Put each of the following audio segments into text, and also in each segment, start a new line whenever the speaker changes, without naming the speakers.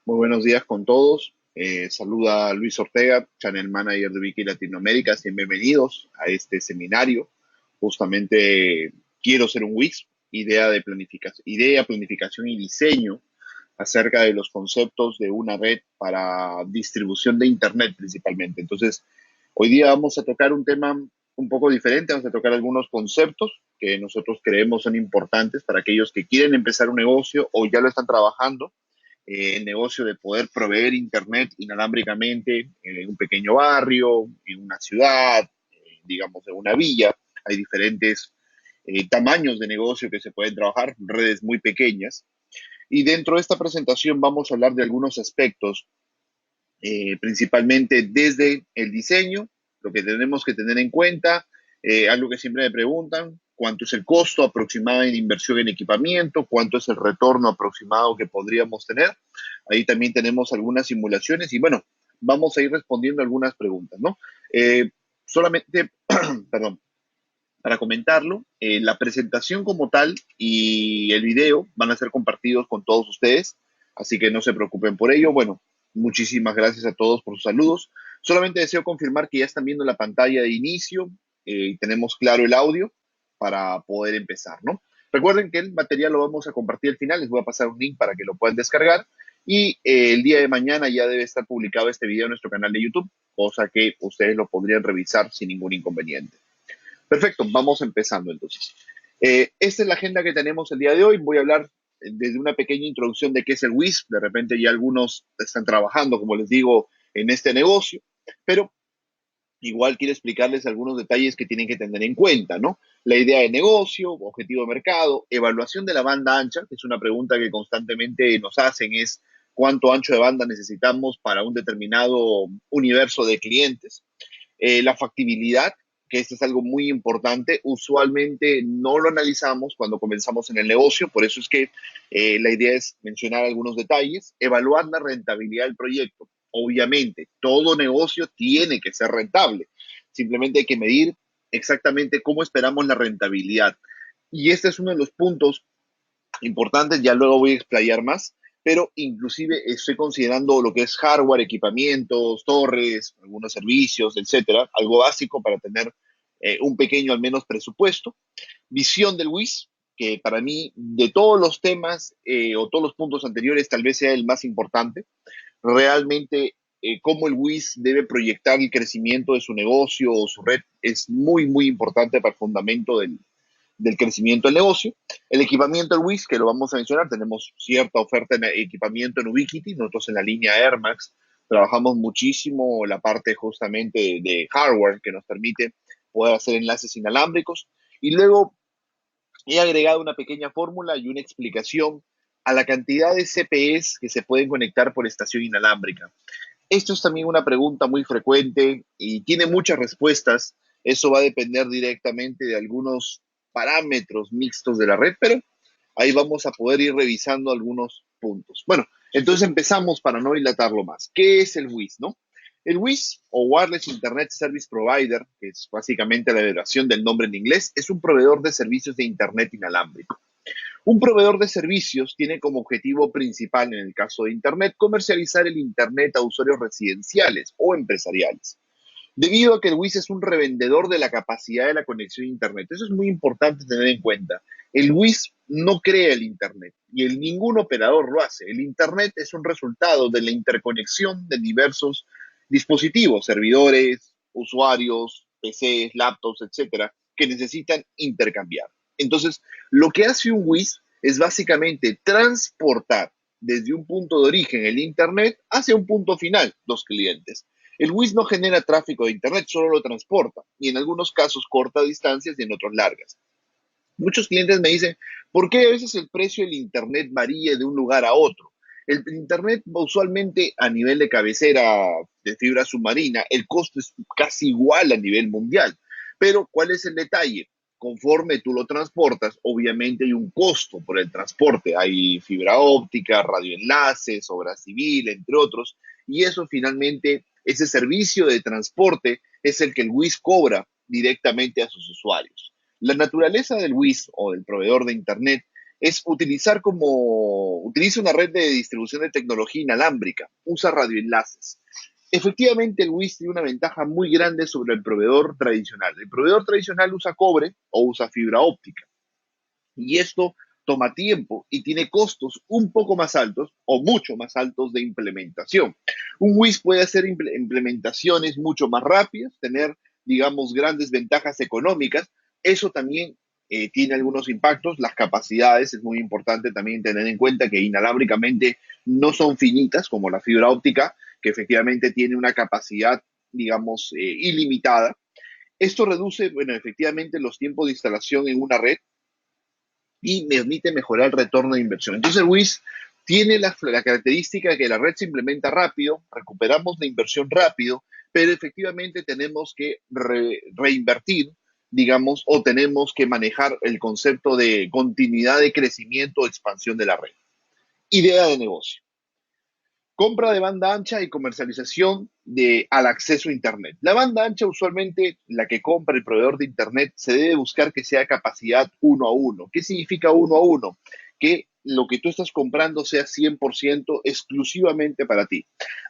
Muy buenos días con todos. Saluda Luis Ortega, Channel Manager de Wiki Latinoamérica. Bienvenidos a este seminario. Justamente quiero ser un WIS, idea, planificación y diseño acerca de los conceptos de una red para distribución de Internet principalmente. Entonces, hoy día vamos a tocar un tema un poco diferente. Vamos a tocar algunos conceptos que nosotros creemos son importantes para aquellos que quieren empezar un negocio o ya lo están trabajando, el negocio de poder proveer Internet inalámbricamente en un pequeño barrio, en una ciudad, digamos, en una villa. Hay diferentes tamaños de negocio que se pueden trabajar, redes muy pequeñas. Y dentro de esta presentación vamos a hablar de algunos aspectos, principalmente desde el diseño, lo que tenemos que tener en cuenta, algo que siempre me preguntan: cuánto es el costo aproximado en inversión en equipamiento, cuánto es el retorno aproximado que podríamos tener. Ahí también tenemos algunas simulaciones y bueno, vamos a ir respondiendo algunas preguntas, ¿no? Solamente, perdón, para comentarlo, la presentación como tal y el video van a ser compartidos con todos ustedes, así que no se preocupen por ello. Bueno, muchísimas gracias a todos por sus saludos. Solamente deseo confirmar que ya están viendo la pantalla de inicio y tenemos claro el audio para poder empezar, ¿no? Recuerden que el material lo vamos a compartir al final, les voy a pasar un link para que lo puedan descargar y el día de mañana ya debe estar publicado este video en nuestro canal de YouTube, cosa que ustedes lo podrían revisar sin ningún inconveniente. Perfecto, vamos empezando entonces. Esta es la agenda que tenemos el día de hoy. Voy a hablar desde una pequeña introducción de qué es el WISP. De repente ya algunos están trabajando, como les digo, en este negocio, pero igual quiero explicarles algunos detalles que tienen que tener en cuenta, ¿no? La idea de negocio, objetivo de mercado, evaluación de la banda ancha, que es una pregunta que constantemente nos hacen, es cuánto ancho de banda necesitamos para un determinado universo de clientes. La factibilidad, que esto es algo muy importante, usualmente no lo analizamos cuando comenzamos en el negocio, por eso es que la idea es mencionar algunos detalles, evaluar la rentabilidad del proyecto. Obviamente, todo negocio tiene que ser rentable, simplemente hay que medir exactamente cómo esperamos la rentabilidad. Y este es uno de los puntos importantes, ya luego voy a explayar más, pero inclusive estoy considerando lo que es hardware, equipamientos, torres, algunos servicios, etcétera, algo básico para tener un pequeño al menos presupuesto. Visión del WIS, que para mí de todos los temas o todos los puntos anteriores tal vez sea el más importante. Realmente cómo el WIS debe proyectar el crecimiento de su negocio o su red es muy, muy importante para el fundamento del crecimiento del negocio. El equipamiento del WIS, que lo vamos a mencionar, tenemos cierta oferta de equipamiento en Ubiquiti. Nosotros en la línea Air Max trabajamos muchísimo la parte justamente de hardware que nos permite poder hacer enlaces inalámbricos. Y luego he agregado una pequeña fórmula y una explicación a la cantidad de CPEs que se pueden conectar por estación inalámbrica. Esto es también una pregunta muy frecuente y tiene muchas respuestas. Eso va a depender directamente de algunos parámetros mixtos de la red, pero ahí vamos a poder ir revisando algunos puntos. Bueno, entonces empezamos para no dilatarlo más. ¿Qué es el WIS, no? El WIS, o Wireless Internet Service Provider, que es básicamente la derivación del nombre en inglés, es un proveedor de servicios de Internet inalámbrico. Un proveedor de servicios tiene como objetivo principal, en el caso de Internet, comercializar el Internet a usuarios residenciales o empresariales. Debido a que el WIS es un revendedor de la capacidad de la conexión a Internet. Eso es muy importante tener en cuenta. El WIS no crea el Internet y ningún operador lo hace. El Internet es un resultado de la interconexión de diversos dispositivos, servidores, usuarios, PCs, laptops, etcétera, que necesitan intercambiar. Entonces, lo que hace un WIS es básicamente transportar desde un punto de origen el Internet hacia un punto final, los clientes. El WIS no genera tráfico de Internet, solo lo transporta y en algunos casos corta distancias y en otros largas. Muchos clientes me dicen: ¿por qué a veces el precio del Internet varía de un lugar a otro? El Internet usualmente a nivel de cabecera de fibra submarina, el costo es casi igual a nivel mundial. Pero ¿cuál es el detalle? Conforme tú lo transportas, obviamente hay un costo por el transporte. Hay fibra óptica, radioenlaces, obra civil, entre otros. Y eso finalmente, ese servicio de transporte es el que el WIS cobra directamente a sus usuarios. La naturaleza del WIS o del proveedor de Internet es utiliza una red de distribución de tecnología inalámbrica, usa radioenlaces. Efectivamente, el WIS tiene una ventaja muy grande sobre el proveedor tradicional. El proveedor tradicional usa cobre o usa fibra óptica. Y esto toma tiempo y tiene costos un poco más altos o mucho más altos de implementación. Un WIS puede hacer implementaciones mucho más rápidas, tener, digamos, grandes ventajas económicas. Eso también tiene algunos impactos. Las capacidades, es muy importante también tener en cuenta que inalámbricamente no son finitas como la fibra óptica, que efectivamente tiene una capacidad, digamos, ilimitada. Esto reduce, bueno, efectivamente los tiempos de instalación en una red y permite mejorar el retorno de inversión. Entonces, el WIS tiene la característica de que la red se implementa rápido, recuperamos la inversión rápido, pero efectivamente tenemos que reinvertir, digamos, o tenemos que manejar el concepto de continuidad de crecimiento o expansión de la red. Idea de negocio. Compra de banda ancha y comercialización al acceso a Internet. La banda ancha, usualmente la que compra el proveedor de Internet, se debe buscar que sea capacidad uno a uno. ¿Qué significa uno a uno? Que lo que tú estás comprando sea 100% exclusivamente para ti.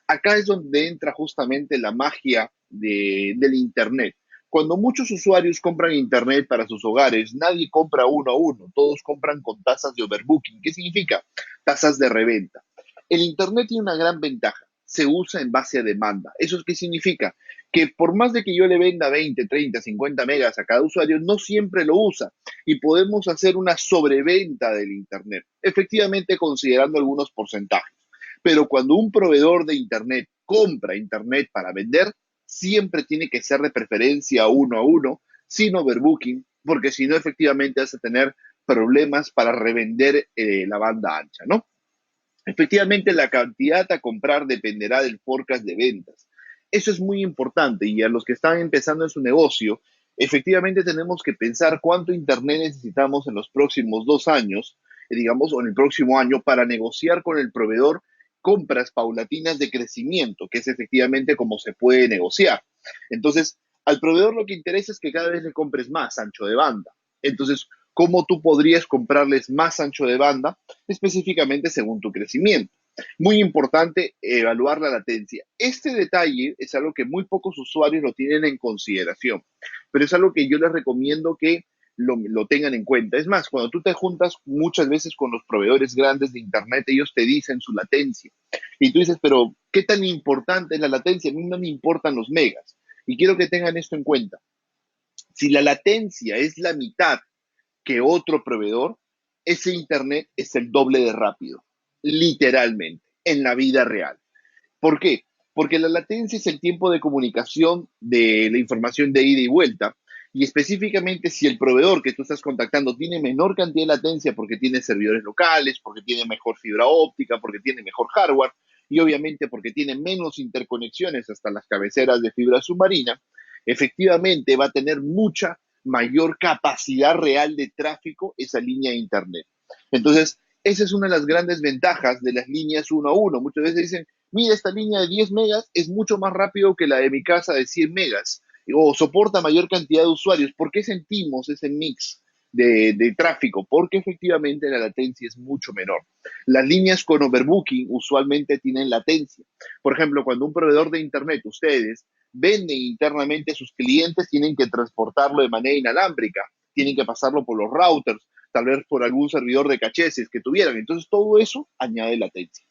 Acá es donde entra justamente la magia del Internet. Cuando muchos usuarios compran Internet para sus hogares, nadie compra uno a uno, todos compran con tasas de overbooking. ¿Qué significa? Tasas de reventa. El Internet tiene una gran ventaja, se usa en base a demanda. ¿Eso qué significa? Que por más de que yo le venda 20, 30, 50 megas a cada usuario, no siempre lo usa y podemos hacer una sobreventa del Internet, efectivamente considerando algunos porcentajes. Pero cuando un proveedor de Internet compra Internet para vender, siempre tiene que ser de preferencia uno a uno, sin overbooking, porque si no, efectivamente vas a tener problemas para revender la banda ancha, ¿no? Efectivamente, la cantidad a comprar dependerá del forecast de ventas. Eso es muy importante y a los que están empezando en su negocio, efectivamente tenemos que pensar cuánto Internet necesitamos en los próximos 2 años, digamos, o en el próximo año para negociar con el proveedor compras paulatinas de crecimiento, que es efectivamente como se puede negociar. Entonces, al proveedor lo que interesa es que cada vez le compres más ancho de banda. Entonces, ¿cómo tú podrías comprarles más ancho de banda? Específicamente según tu crecimiento? Muy importante evaluar la latencia. Este detalle es algo que muy pocos usuarios lo tienen en consideración, pero es algo que yo les recomiendo que lo tengan en cuenta. Es más, cuando tú te juntas muchas veces con los proveedores grandes de Internet, ellos te dicen su latencia. Y tú dices, pero ¿qué tan importante es la latencia? A mí no me importan los megas. Y quiero que tengan esto en cuenta. Si la latencia es la mitad que otro proveedor, ese Internet es el doble de rápido, literalmente, en la vida real. ¿Por qué? Porque la latencia es el tiempo de comunicación de la información de ida y vuelta. Y específicamente si el proveedor que tú estás contactando tiene menor cantidad de latencia porque tiene servidores locales, porque tiene mejor fibra óptica, porque tiene mejor hardware y obviamente porque tiene menos interconexiones hasta las cabeceras de fibra submarina, efectivamente va a tener mucha mayor capacidad real de tráfico esa línea de Internet. Entonces, esa es una de las grandes ventajas de las líneas uno a uno. Muchas veces dicen, mira, esta línea de 10 megas es mucho más rápido que la de mi casa de 100 megas o soporta mayor cantidad de usuarios. ¿Por qué sentimos ese mix de tráfico? Porque efectivamente la latencia es mucho menor. Las líneas con overbooking usualmente tienen latencia. Por ejemplo, cuando un proveedor de Internet, ustedes, venden internamente a sus clientes, tienen que transportarlo de manera inalámbrica, tienen que pasarlo por los routers, tal vez por algún servidor de cacheses que tuvieran. Entonces, todo eso añade latencia.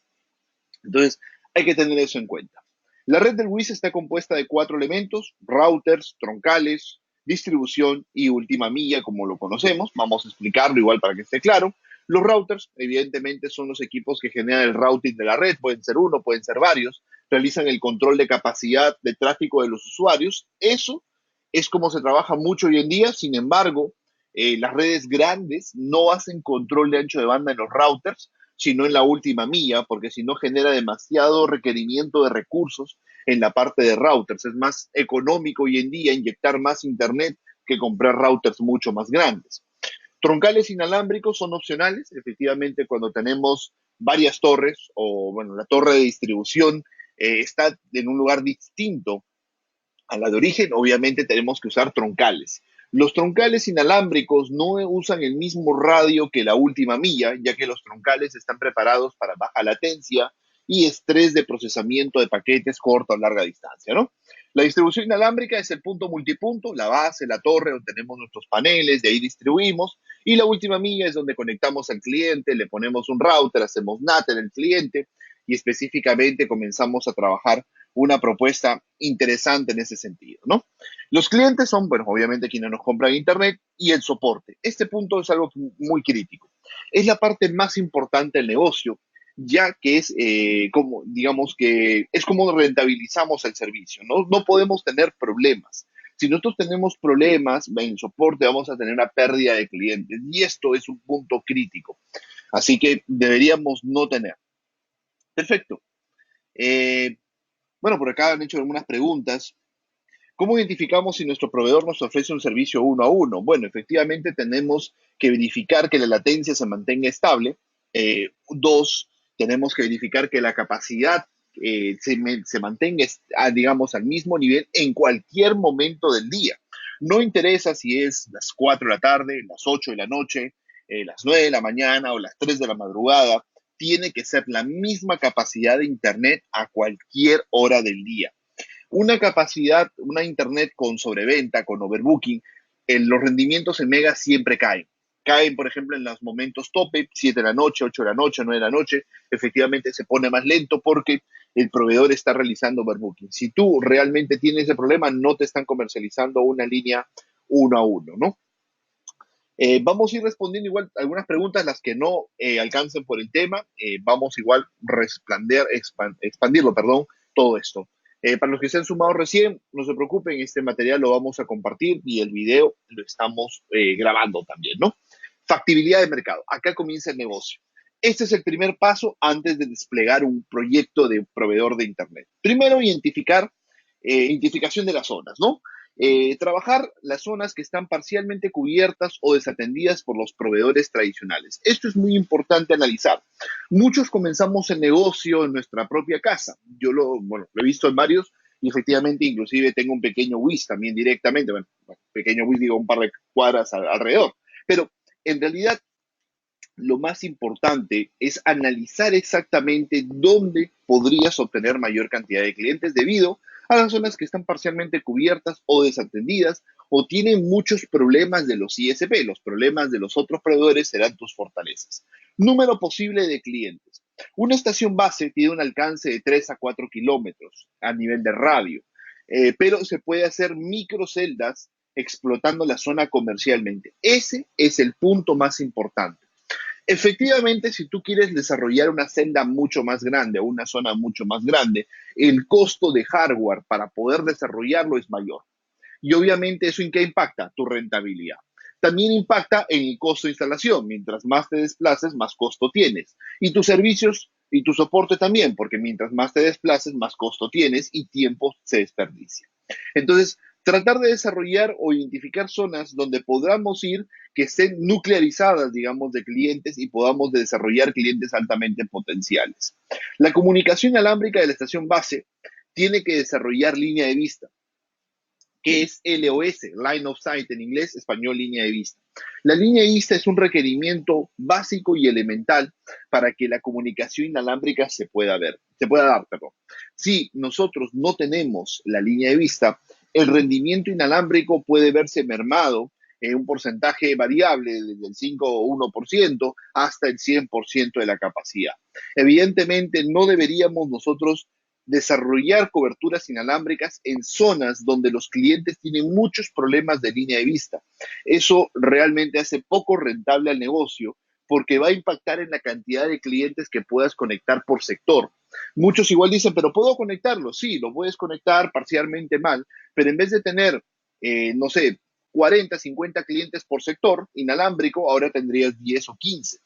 Entonces, hay que tener eso en cuenta. La red del WIS está compuesta de 4 elementos: routers, troncales, distribución y última milla, como lo conocemos. Vamos a explicarlo igual para que esté claro. Los routers, evidentemente, son los equipos que generan el routing de la red. Pueden ser uno, pueden ser varios. Realizan el control de capacidad de tráfico de los usuarios. Eso es como se trabaja mucho hoy en día. Sin embargo, las redes grandes no hacen control de ancho de banda en los routers, sino en la última milla, porque si no genera demasiado requerimiento de recursos en la parte de routers. Es más económico hoy en día inyectar más Internet que comprar routers mucho más grandes. Troncales inalámbricos son opcionales, efectivamente, cuando tenemos varias torres o, bueno, la torre de distribución está en un lugar distinto a la de origen, obviamente tenemos que usar troncales. Los troncales inalámbricos no usan el mismo radio que la última milla, ya que los troncales están preparados para baja latencia y estrés de procesamiento de paquetes corta o larga distancia, ¿no? La distribución inalámbrica es el punto multipunto, la base, la torre, donde tenemos nuestros paneles, de ahí distribuimos, y la última milla es donde conectamos al cliente, le ponemos un router, hacemos NAT en el cliente y específicamente comenzamos a trabajar una propuesta interesante en ese sentido, ¿no? Los clientes son, bueno, obviamente quienes nos compran internet y el soporte. Este punto es algo muy crítico. Es la parte más importante del negocio, ya que es como, digamos que es como rentabilizamos el servicio, ¿no? No podemos tener problemas. Si nosotros tenemos problemas en soporte, vamos a tener una pérdida de clientes y esto es un punto crítico. Así que deberíamos no tener. Perfecto. Eh, bueno, por acá han hecho algunas preguntas. ¿Cómo identificamos si nuestro proveedor nos ofrece un servicio uno a uno? Bueno, efectivamente tenemos que verificar que la latencia se mantenga estable. Dos, tenemos que verificar que la capacidad se mantenga, digamos, al mismo nivel en cualquier momento del día. No interesa si es las 4 de la tarde, las 8 de la noche, las 9 de la mañana o las 3 de la madrugada. Tiene que ser la misma capacidad de Internet a cualquier hora del día. Una capacidad, una internet con sobreventa, con overbooking, los rendimientos en mega siempre caen. Caen, por ejemplo, en los momentos tope, 7 de la noche, 8 de la noche, 9 de la noche, efectivamente se pone más lento porque el proveedor está realizando overbooking. Si tú realmente tienes ese problema, no te están comercializando una línea uno a uno, ¿no? Vamos a ir respondiendo igual algunas preguntas, las que no alcancen por el tema. Vamos igual expandirlo, perdón, todo esto. Para los que se han sumado recién, no se preocupen, este material lo vamos a compartir y el video lo estamos grabando también, ¿no? Factibilidad de mercado. Acá comienza el negocio. Este es el primer paso antes de desplegar un proyecto de proveedor de Internet. Primero, identificación de las zonas, ¿no? Trabajar las zonas que están parcialmente cubiertas o desatendidas por los proveedores tradicionales. Esto es muy importante analizar. Muchos comenzamos el negocio en nuestra propia casa. Bueno, lo he visto en varios y efectivamente inclusive tengo un pequeño WIS también directamente, bueno, pequeño WIS digo un par de cuadras alrededor. Pero en realidad lo más importante es analizar exactamente dónde podrías obtener mayor cantidad de clientes debido a las zonas que están parcialmente cubiertas o desatendidas o tienen muchos problemas de los ISP. Los problemas de los otros proveedores serán tus fortalezas. Número posible de clientes. Una estación base tiene un alcance de 3 a 4 kilómetros a nivel de radio, pero se puede hacer microceldas explotando la zona comercialmente. Ese es el punto más importante. Efectivamente, si tú quieres desarrollar una celda mucho más grande o una zona mucho más grande, el costo de hardware para poder desarrollarlo es mayor. Y obviamente eso en qué impacta tu rentabilidad. También impacta en el costo de instalación. Mientras más te desplaces, más costo tienes. Y tus servicios y tu soporte también, porque mientras más te desplaces, más costo tienes y tiempo se desperdicia. Entonces, tratar de desarrollar o identificar zonas donde podamos ir que estén nuclearizadas, digamos, de clientes y podamos desarrollar clientes altamente potenciales. La comunicación alámbrica de la estación base tiene que desarrollar línea de vista, que es LOS, Line of Sight en inglés, español, línea de vista. La línea de vista es un requerimiento básico y elemental para que la comunicación inalámbrica se pueda dar, perdón. Si nosotros no tenemos la línea de vista, el rendimiento inalámbrico puede verse mermado en un porcentaje variable desde el 5 o 1% hasta el 100% de la capacidad. Evidentemente, no deberíamos nosotros desarrollar coberturas inalámbricas en zonas donde los clientes tienen muchos problemas de línea de vista. Eso realmente hace poco rentable al negocio porque va a impactar en la cantidad de clientes que puedas conectar por sector. Muchos igual dicen, pero ¿puedo conectarlo? Sí, lo puedes conectar parcialmente mal, pero en vez de tener, no sé, 40, 50 clientes por sector inalámbrico, ahora tendrías 10 o 15.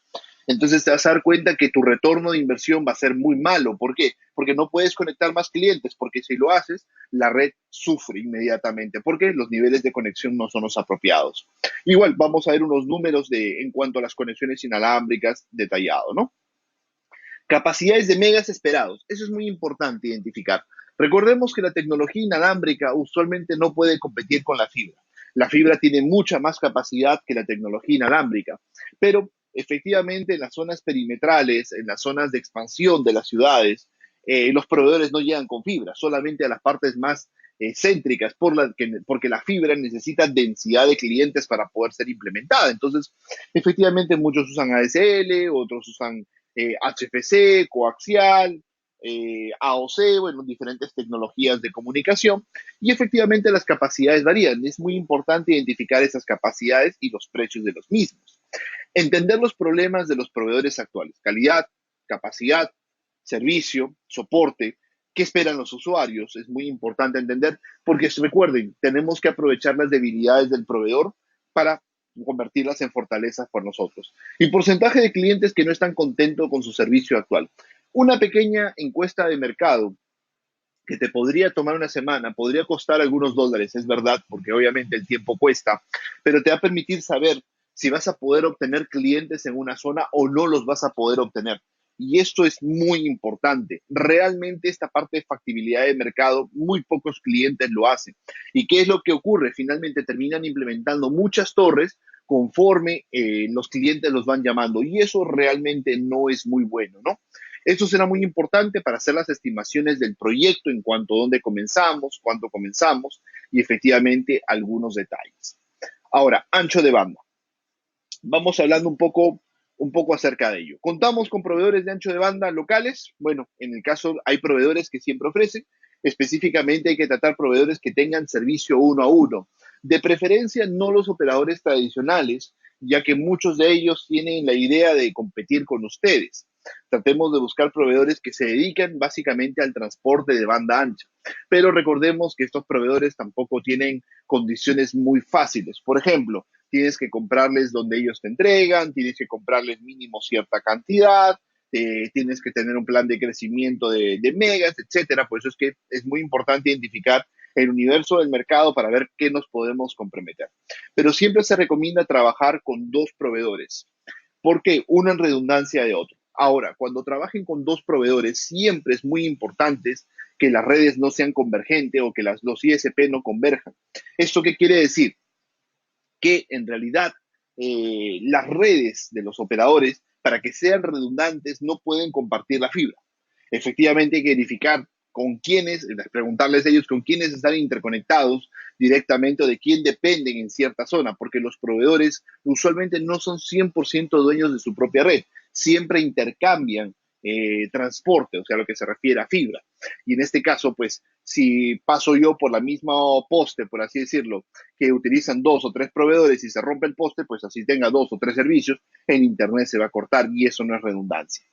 Entonces te vas a dar cuenta que tu retorno de inversión va a ser muy malo. ¿Por qué? Porque no puedes conectar más clientes, porque si lo haces, la red sufre inmediatamente, porque los niveles de conexión no son los apropiados. Igual, vamos a ver unos números en cuanto a las conexiones inalámbricas detallado, ¿no? Capacidades de megas esperados. Eso es muy importante identificar. Recordemos que la tecnología inalámbrica usualmente no puede competir con la fibra. La fibra tiene mucha más capacidad que la tecnología inalámbrica, pero efectivamente en las zonas perimetrales, en las zonas de expansión de las ciudades, los proveedores no llegan con fibra, solamente a las partes más céntricas, porque la fibra necesita densidad de clientes para poder ser implementada. Entonces, efectivamente, muchos usan ADSL, otros usan HFC, coaxial, AOC, bueno, diferentes tecnologías de comunicación, y efectivamente las capacidades varían. Es muy importante identificar esas capacidades y los precios de los mismos. Entender los problemas de los proveedores actuales, calidad, capacidad, servicio, soporte, qué esperan los usuarios, es muy importante entender, porque recuerden, tenemos que aprovechar las debilidades del proveedor para convertirlas en fortalezas por nosotros. Y porcentaje de clientes que no están contentos con su servicio actual. Una pequeña encuesta de mercado que te podría tomar una semana, podría costar algunos dólares, es verdad, porque obviamente el tiempo cuesta, pero te va a permitir saber si vas a poder obtener clientes en una zona o no los vas a poder obtener. Y esto es muy importante. Realmente esta parte de factibilidad de mercado, muy pocos clientes lo hacen. ¿Y qué es lo que ocurre? Finalmente terminan implementando muchas torres conforme los clientes los van llamando. Y eso realmente no es muy bueno, ¿no? Esto será muy importante para hacer las estimaciones del proyecto en cuanto a dónde comenzamos, cuándo comenzamos y efectivamente algunos detalles. Ahora, ancho de banda. Vamos hablando un poco acerca de ello. ¿Contamos con proveedores de ancho de banda locales? Bueno, en el caso hay proveedores que siempre ofrecen. Específicamente hay que tratar proveedores que tengan servicio uno a uno. De preferencia, no los operadores tradicionales, ya que muchos de ellos tienen la idea de competir con ustedes. Tratemos de buscar proveedores que se dedican básicamente al transporte de banda ancha. Pero recordemos que estos proveedores tampoco tienen condiciones muy fáciles. Por ejemplo, tienes que comprarles donde ellos te entregan, tienes que comprarles mínimo cierta cantidad, tienes que tener un plan de crecimiento de megas, etcétera. Por eso es que es muy importante identificar el universo del mercado para ver qué nos podemos comprometer. Pero siempre se recomienda trabajar con dos proveedores. ¿Por qué? Uno en redundancia de otro. Ahora, cuando trabajen con dos proveedores, siempre es muy importante que las redes no sean convergentes o que los ISP no converjan. ¿Esto qué quiere decir? Que en realidad las redes de los operadores, para que sean redundantes, no pueden compartir la fibra. Efectivamente hay que verificar con quiénes, preguntarles a ellos con quiénes están interconectados directamente o de quién dependen en cierta zona, porque los proveedores usualmente no son 100% dueños de su propia red, siempre intercambian transporte, o sea, lo que se refiere a fibra. Y en este caso, pues, si paso yo por la misma poste, por así decirlo, que utilizan dos o tres proveedores y se rompe el poste, pues así tenga dos o tres servicios, en Internet se va a cortar y eso no es redundancia.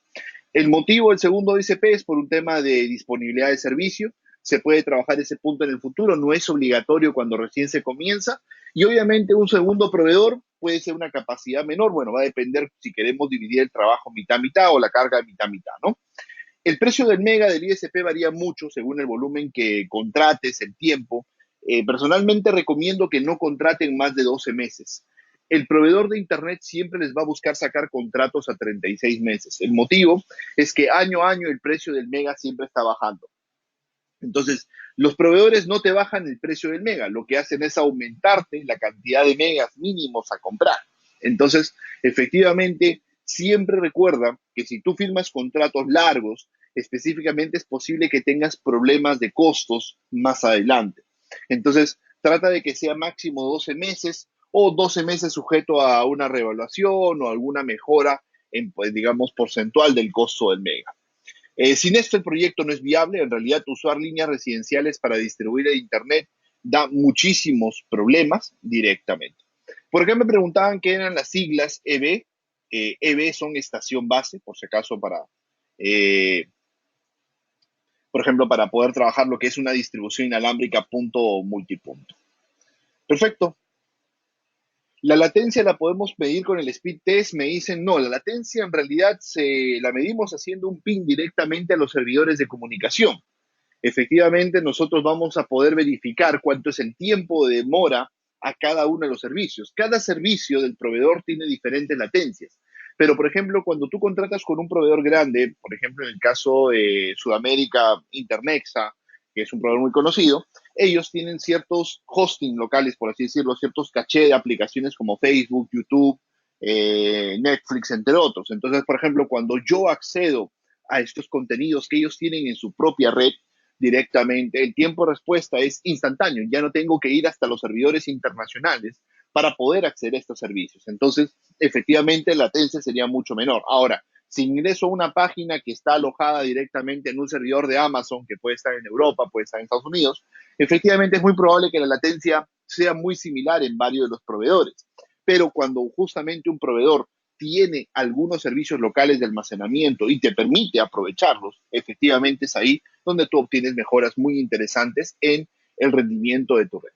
El motivo del segundo ICP es por un tema de disponibilidad de servicio. Se puede trabajar ese punto en el futuro, no es obligatorio cuando recién se comienza. Y obviamente un segundo proveedor puede ser una capacidad menor. Bueno, va a depender si queremos dividir el trabajo mitad-mitad o la carga mitad-mitad, ¿no? El precio del mega del ISP varía mucho según el volumen que contrates, el tiempo. Personalmente recomiendo que no contraten más de 12 meses. El proveedor de Internet siempre les va a buscar sacar contratos a 36 meses. El motivo es que año a año el precio del mega siempre está bajando. Entonces, los proveedores no te bajan el precio del mega, lo que hacen es aumentarte la cantidad de megas mínimos a comprar. Entonces, efectivamente, siempre recuerda que si tú firmas contratos largos, específicamente es posible que tengas problemas de costos más adelante. Entonces, trata de que sea máximo 12 meses o 12 meses sujeto a una revaluación o alguna mejora en, pues, digamos, porcentual del costo del mega. Sin esto el proyecto no es viable. En realidad, usar líneas residenciales para distribuir el Internet da muchísimos problemas directamente. Por acá me preguntaban qué eran las siglas EB. EB son estación base, por si acaso, eh, por ejemplo, para poder trabajar lo que es una distribución inalámbrica punto multipunto. Perfecto. La latencia la podemos medir con el speed test. Me dicen, no, la latencia en realidad la medimos haciendo un ping directamente a los servidores de comunicación. Efectivamente, nosotros vamos a poder verificar cuánto es el tiempo de demora a cada uno de los servicios. Cada servicio del proveedor tiene diferentes latencias. Pero, por ejemplo, cuando tú contratas con un proveedor grande, por ejemplo, en el caso de Sudamérica, Internexa, que es un proveedor muy conocido, ellos tienen ciertos hosting locales, por así decirlo, ciertos caché de aplicaciones como Facebook, YouTube, Netflix, entre otros. Entonces, por ejemplo, cuando yo accedo a estos contenidos que ellos tienen en su propia red directamente, el tiempo de respuesta es instantáneo. Ya no tengo que ir hasta los servidores internacionales para poder acceder a estos servicios. Entonces, efectivamente, la latencia sería mucho menor. Ahora, si ingreso a una página que está alojada directamente en un servidor de Amazon, que puede estar en Europa, puede estar en Estados Unidos, efectivamente es muy probable que la latencia sea muy similar en varios de los proveedores. Pero cuando justamente un proveedor tiene algunos servicios locales de almacenamiento y te permite aprovecharlos, efectivamente es ahí donde tú obtienes mejoras muy interesantes en el rendimiento de tu red.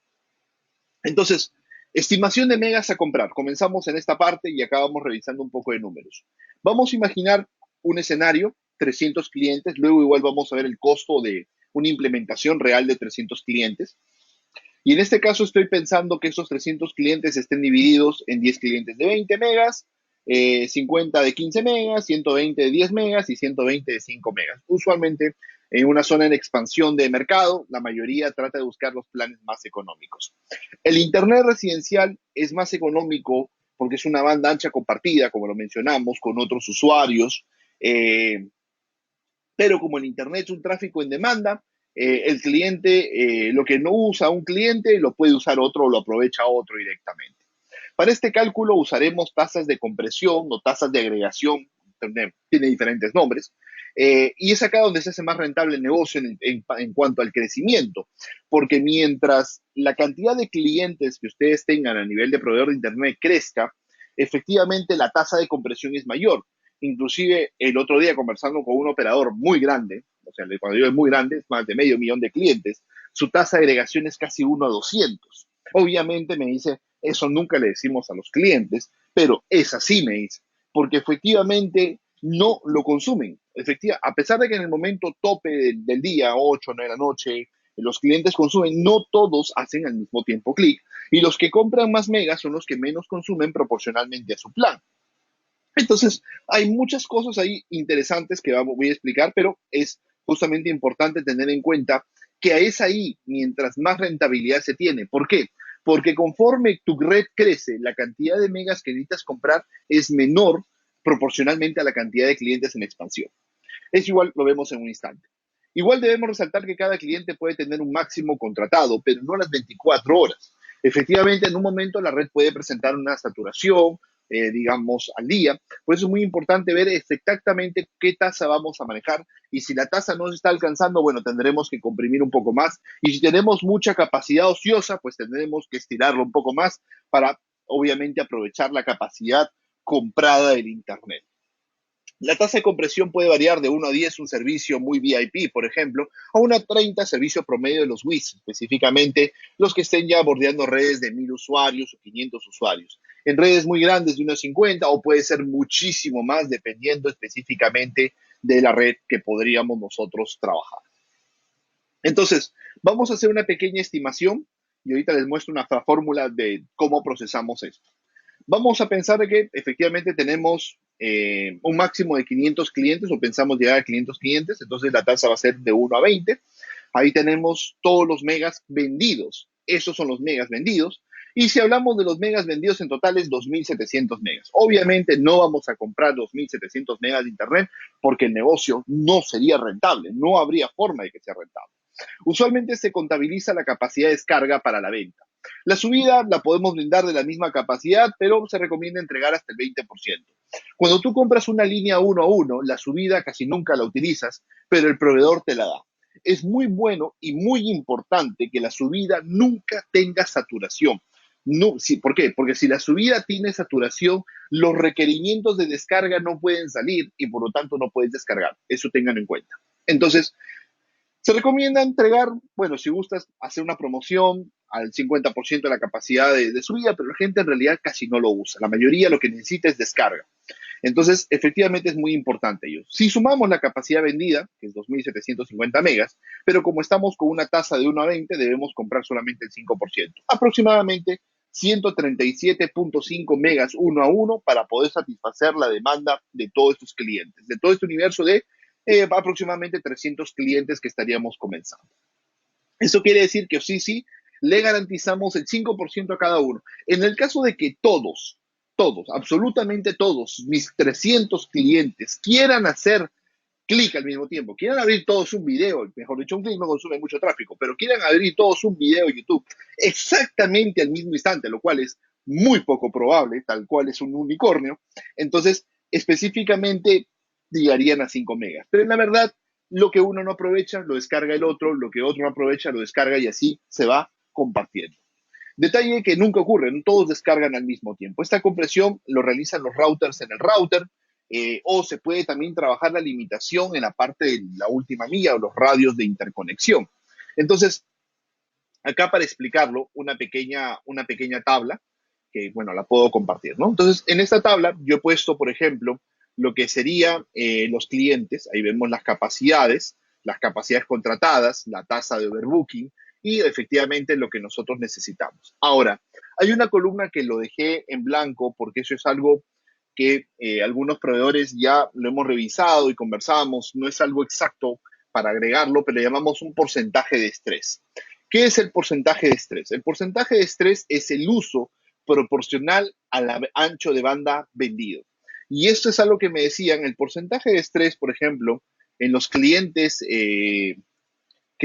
Entonces, estimación de megas a comprar. Comenzamos en esta parte y acabamos revisando un poco de números. Vamos a imaginar un escenario, 300 clientes, luego igual vamos a ver el costo de una implementación real de 300 clientes. Y en este caso estoy pensando que esos 300 clientes estén divididos en 10 clientes de 20 megas, 50 de 15 megas, 120 de 10 megas y 120 de 5 megas. Usualmente en una zona en expansión de mercado, la mayoría trata de buscar los planes más económicos. El Internet residencial es más económico porque es una banda ancha compartida, como lo mencionamos, con otros usuarios, eh, pero como el Internet es un tráfico en demanda, el cliente, lo que no usa un cliente, lo puede usar otro o lo aprovecha otro directamente. Para este cálculo usaremos tasas de compresión o tasas de agregación, tiene diferentes nombres, y es acá donde se hace más rentable el negocio en cuanto al crecimiento, porque mientras la cantidad de clientes que ustedes tengan a nivel de proveedor de Internet crezca, efectivamente la tasa de compresión es mayor. Inclusive el otro día conversando con un operador muy grande, o sea, cuando digo es muy grande, es más de medio millón de clientes, su tasa de agregación es casi 1 a 200. Obviamente me dice, eso nunca le decimos a los clientes, pero es así, me dice, porque efectivamente no lo consumen. A pesar de que en el momento tope del día, 8 9 de la noche, los clientes consumen, no todos hacen al mismo tiempo clic, y los que compran más megas son los que menos consumen proporcionalmente a su plan. Entonces, hay muchas cosas ahí interesantes que voy a explicar, pero es justamente importante tener en cuenta que es ahí mientras más rentabilidad se tiene. ¿Por qué? Porque conforme tu red crece, la cantidad de megas que necesitas comprar es menor proporcionalmente a la cantidad de clientes en expansión. Es igual, lo vemos en un instante. Igual debemos resaltar que cada cliente puede tener un máximo contratado, pero no las 24 horas. Efectivamente, en un momento la red puede presentar una saturación, digamos, al día. Por eso es muy importante ver exactamente qué tasa vamos a manejar y si la tasa no se está alcanzando, bueno, tendremos que comprimir un poco más y si tenemos mucha capacidad ociosa, pues tendremos que estirarlo un poco más para, obviamente, aprovechar la capacidad comprada del Internet. La tasa de compresión puede variar de 1 a 10, un servicio muy VIP, por ejemplo, a 1 a 30, servicio promedio de los WIS, específicamente los que estén ya bordeando redes de 1000 usuarios o 500 usuarios. En redes muy grandes de 1 a 50 o puede ser muchísimo más dependiendo específicamente de la red que podríamos nosotros trabajar. Entonces, vamos a hacer una pequeña estimación y ahorita les muestro una fórmula de cómo procesamos esto. Vamos a pensar de que efectivamente tenemos un máximo de 500 clientes o pensamos llegar a 500 clientes, entonces la tasa va a ser de 1 a 20. Ahí tenemos todos los megas vendidos. Esos son los megas vendidos. Y si hablamos de los megas vendidos en total es 2.700 megas. Obviamente no vamos a comprar 2.700 megas de Internet porque el negocio no sería rentable, no habría forma de que sea rentable. Usualmente se contabiliza la capacidad de descarga para la venta. La subida la podemos brindar de la misma capacidad, pero se recomienda entregar hasta el 20%. Cuando tú compras una línea 1 a 1, la subida casi nunca la utilizas, pero el proveedor te la da. Es muy bueno y muy importante que la subida nunca tenga saturación. No, sí, ¿por qué? Porque si la subida tiene saturación, los requerimientos de descarga no pueden salir y por lo tanto no puedes descargar. Eso tengan en cuenta. Entonces, se recomienda entregar, bueno, si gustas, hacer una promoción al 50% de la capacidad de subida, pero la gente en realidad casi no lo usa. La mayoría lo que necesita es descarga. Entonces, efectivamente es muy importante ello. Si sumamos la capacidad vendida, que es 2.750 megas, pero como estamos con una tasa de 1 a 20, debemos comprar solamente el 5%. Aproximadamente 137.5 megas 1 a 1 para poder satisfacer la demanda de todos estos clientes, de todo este universo de aproximadamente 300 clientes que estaríamos comenzando. Eso quiere decir que sí, le garantizamos el 5% a cada uno. En el caso de que todos, absolutamente todos, mis 300 clientes quieran hacer clic al mismo tiempo, quieran abrir todos un video, mejor dicho, un clic no consume mucho tráfico, pero quieran abrir todos un video de YouTube exactamente al mismo instante, lo cual es muy poco probable, tal cual es un unicornio, entonces específicamente llegarían a 5 megas. Pero en la verdad, lo que uno no aprovecha, lo descarga el otro, lo que otro no aprovecha, lo descarga y así se va compartiendo. Detalle que nunca ocurre, no todos descargan al mismo tiempo. Esta compresión lo realizan los routers en el router, o se puede también trabajar la limitación en la parte de la última milla o los radios de interconexión. Entonces, acá para explicarlo, una pequeña tabla que, bueno, la puedo compartir, ¿no? Entonces, en esta tabla yo he puesto, por ejemplo, lo que sería los clientes, ahí vemos las capacidades contratadas, la tasa de overbooking y efectivamente lo que nosotros necesitamos. Ahora, hay una columna que lo dejé en blanco porque eso es algo que algunos proveedores ya lo hemos revisado y conversamos, no es algo exacto para agregarlo, pero le llamamos un porcentaje de estrés. ¿Qué es el porcentaje de estrés? El porcentaje de estrés es el uso proporcional al ancho de banda vendido. Y esto es algo que me decían, el porcentaje de estrés, por ejemplo, en los clientes que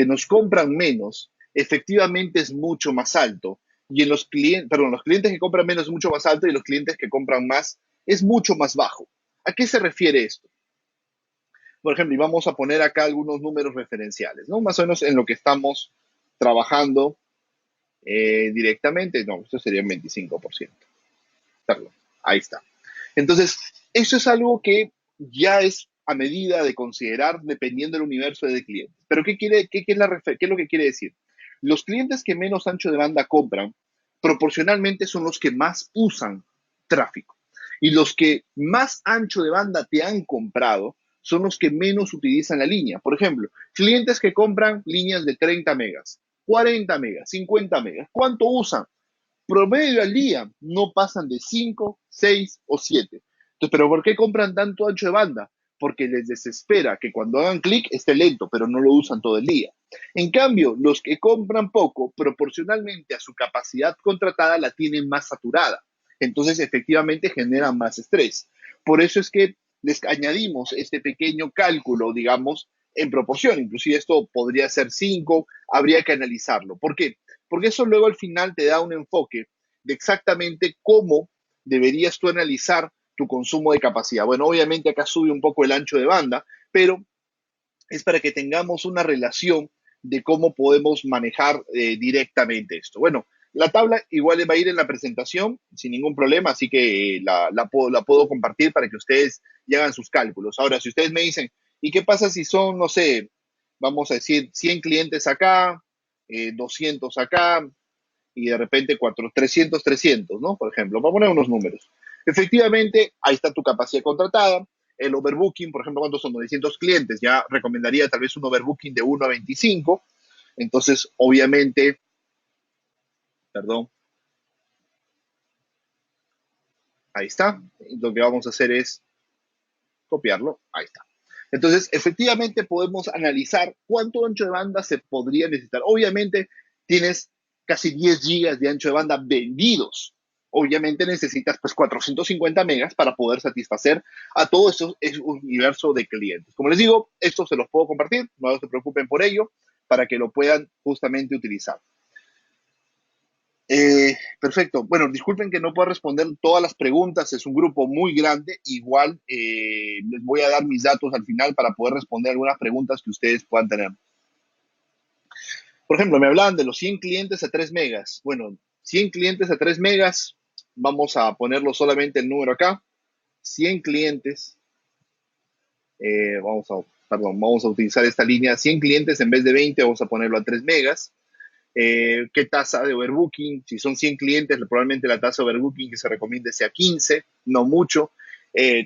nos compran menos, efectivamente es mucho más alto. Y en los clientes que compran menos es mucho más alto y los clientes que compran más es mucho más bajo. ¿A qué se refiere esto? Por ejemplo, y vamos a poner acá algunos números referenciales, ¿no? Más o menos en lo que estamos trabajando directamente, no, esto sería un 25%. Perdón, ahí está. Entonces, eso es algo que ya es a medida de considerar dependiendo del universo de clientes. Pero ¿qué es lo que quiere decir? Los clientes que menos ancho de banda compran, proporcionalmente son los que más usan tráfico. Y los que más ancho de banda te han comprado son los que menos utilizan la línea. Por ejemplo, clientes que compran líneas de 30 megas, 40 megas, 50 megas. ¿Cuánto usan? Promedio al día no pasan de 5, 6 o 7. Entonces, ¿pero por qué compran tanto ancho de banda? Porque les desespera que cuando hagan clic esté lento, pero no lo usan todo el día. En cambio, los que compran poco, proporcionalmente a su capacidad contratada, la tienen más saturada. Entonces, efectivamente, generan más estrés. Por eso es que les añadimos este pequeño cálculo, digamos, en proporción. Inclusive esto podría ser 5, habría que analizarlo. ¿Por qué? Porque eso luego al final te da un enfoque de exactamente cómo deberías tú analizar tu consumo de capacidad. Bueno, obviamente acá sube un poco el ancho de banda, pero es para que tengamos una relación de cómo podemos manejar directamente esto. Bueno, la tabla igual va a ir en la presentación sin ningún problema, así que la puedo compartir para que ustedes ya hagan sus cálculos. Ahora, si ustedes me dicen, ¿y qué pasa si son, no sé, vamos a decir, 100 clientes acá, 200 acá, y de repente 300, ¿no? Por ejemplo, vamos a poner unos números. Efectivamente, ahí está tu capacidad contratada. El overbooking, por ejemplo, ¿cuántos son? 900 clientes. Ya recomendaría tal vez un overbooking de 1 a 25. Entonces, obviamente, perdón, ahí está. Lo que vamos a hacer es copiarlo. Ahí está. Entonces, efectivamente podemos analizar cuánto ancho de banda se podría necesitar. Obviamente, tienes casi 10 gigas de ancho de banda vendidos. Obviamente necesitas pues 450 megas para poder satisfacer a todo ese universo de clientes. Como les digo, esto se los puedo compartir, no se preocupen por ello, para que lo puedan justamente utilizar. Perfecto. Bueno, disculpen que no pueda responder todas las preguntas, es un grupo muy grande. Igual les voy a dar mis datos al final para poder responder algunas preguntas que ustedes puedan tener. Por ejemplo, me hablaban de los 100 clientes a 3 megas. Bueno, 100 clientes a 3 megas, vamos a ponerlo solamente el número acá. 100 clientes, vamos a utilizar esta línea. 100 clientes en vez de 20, vamos a ponerlo a 3 megas. Qué tasa de overbooking. Si son 100 clientes, probablemente la tasa de overbooking que se recomiende sea 15, no mucho.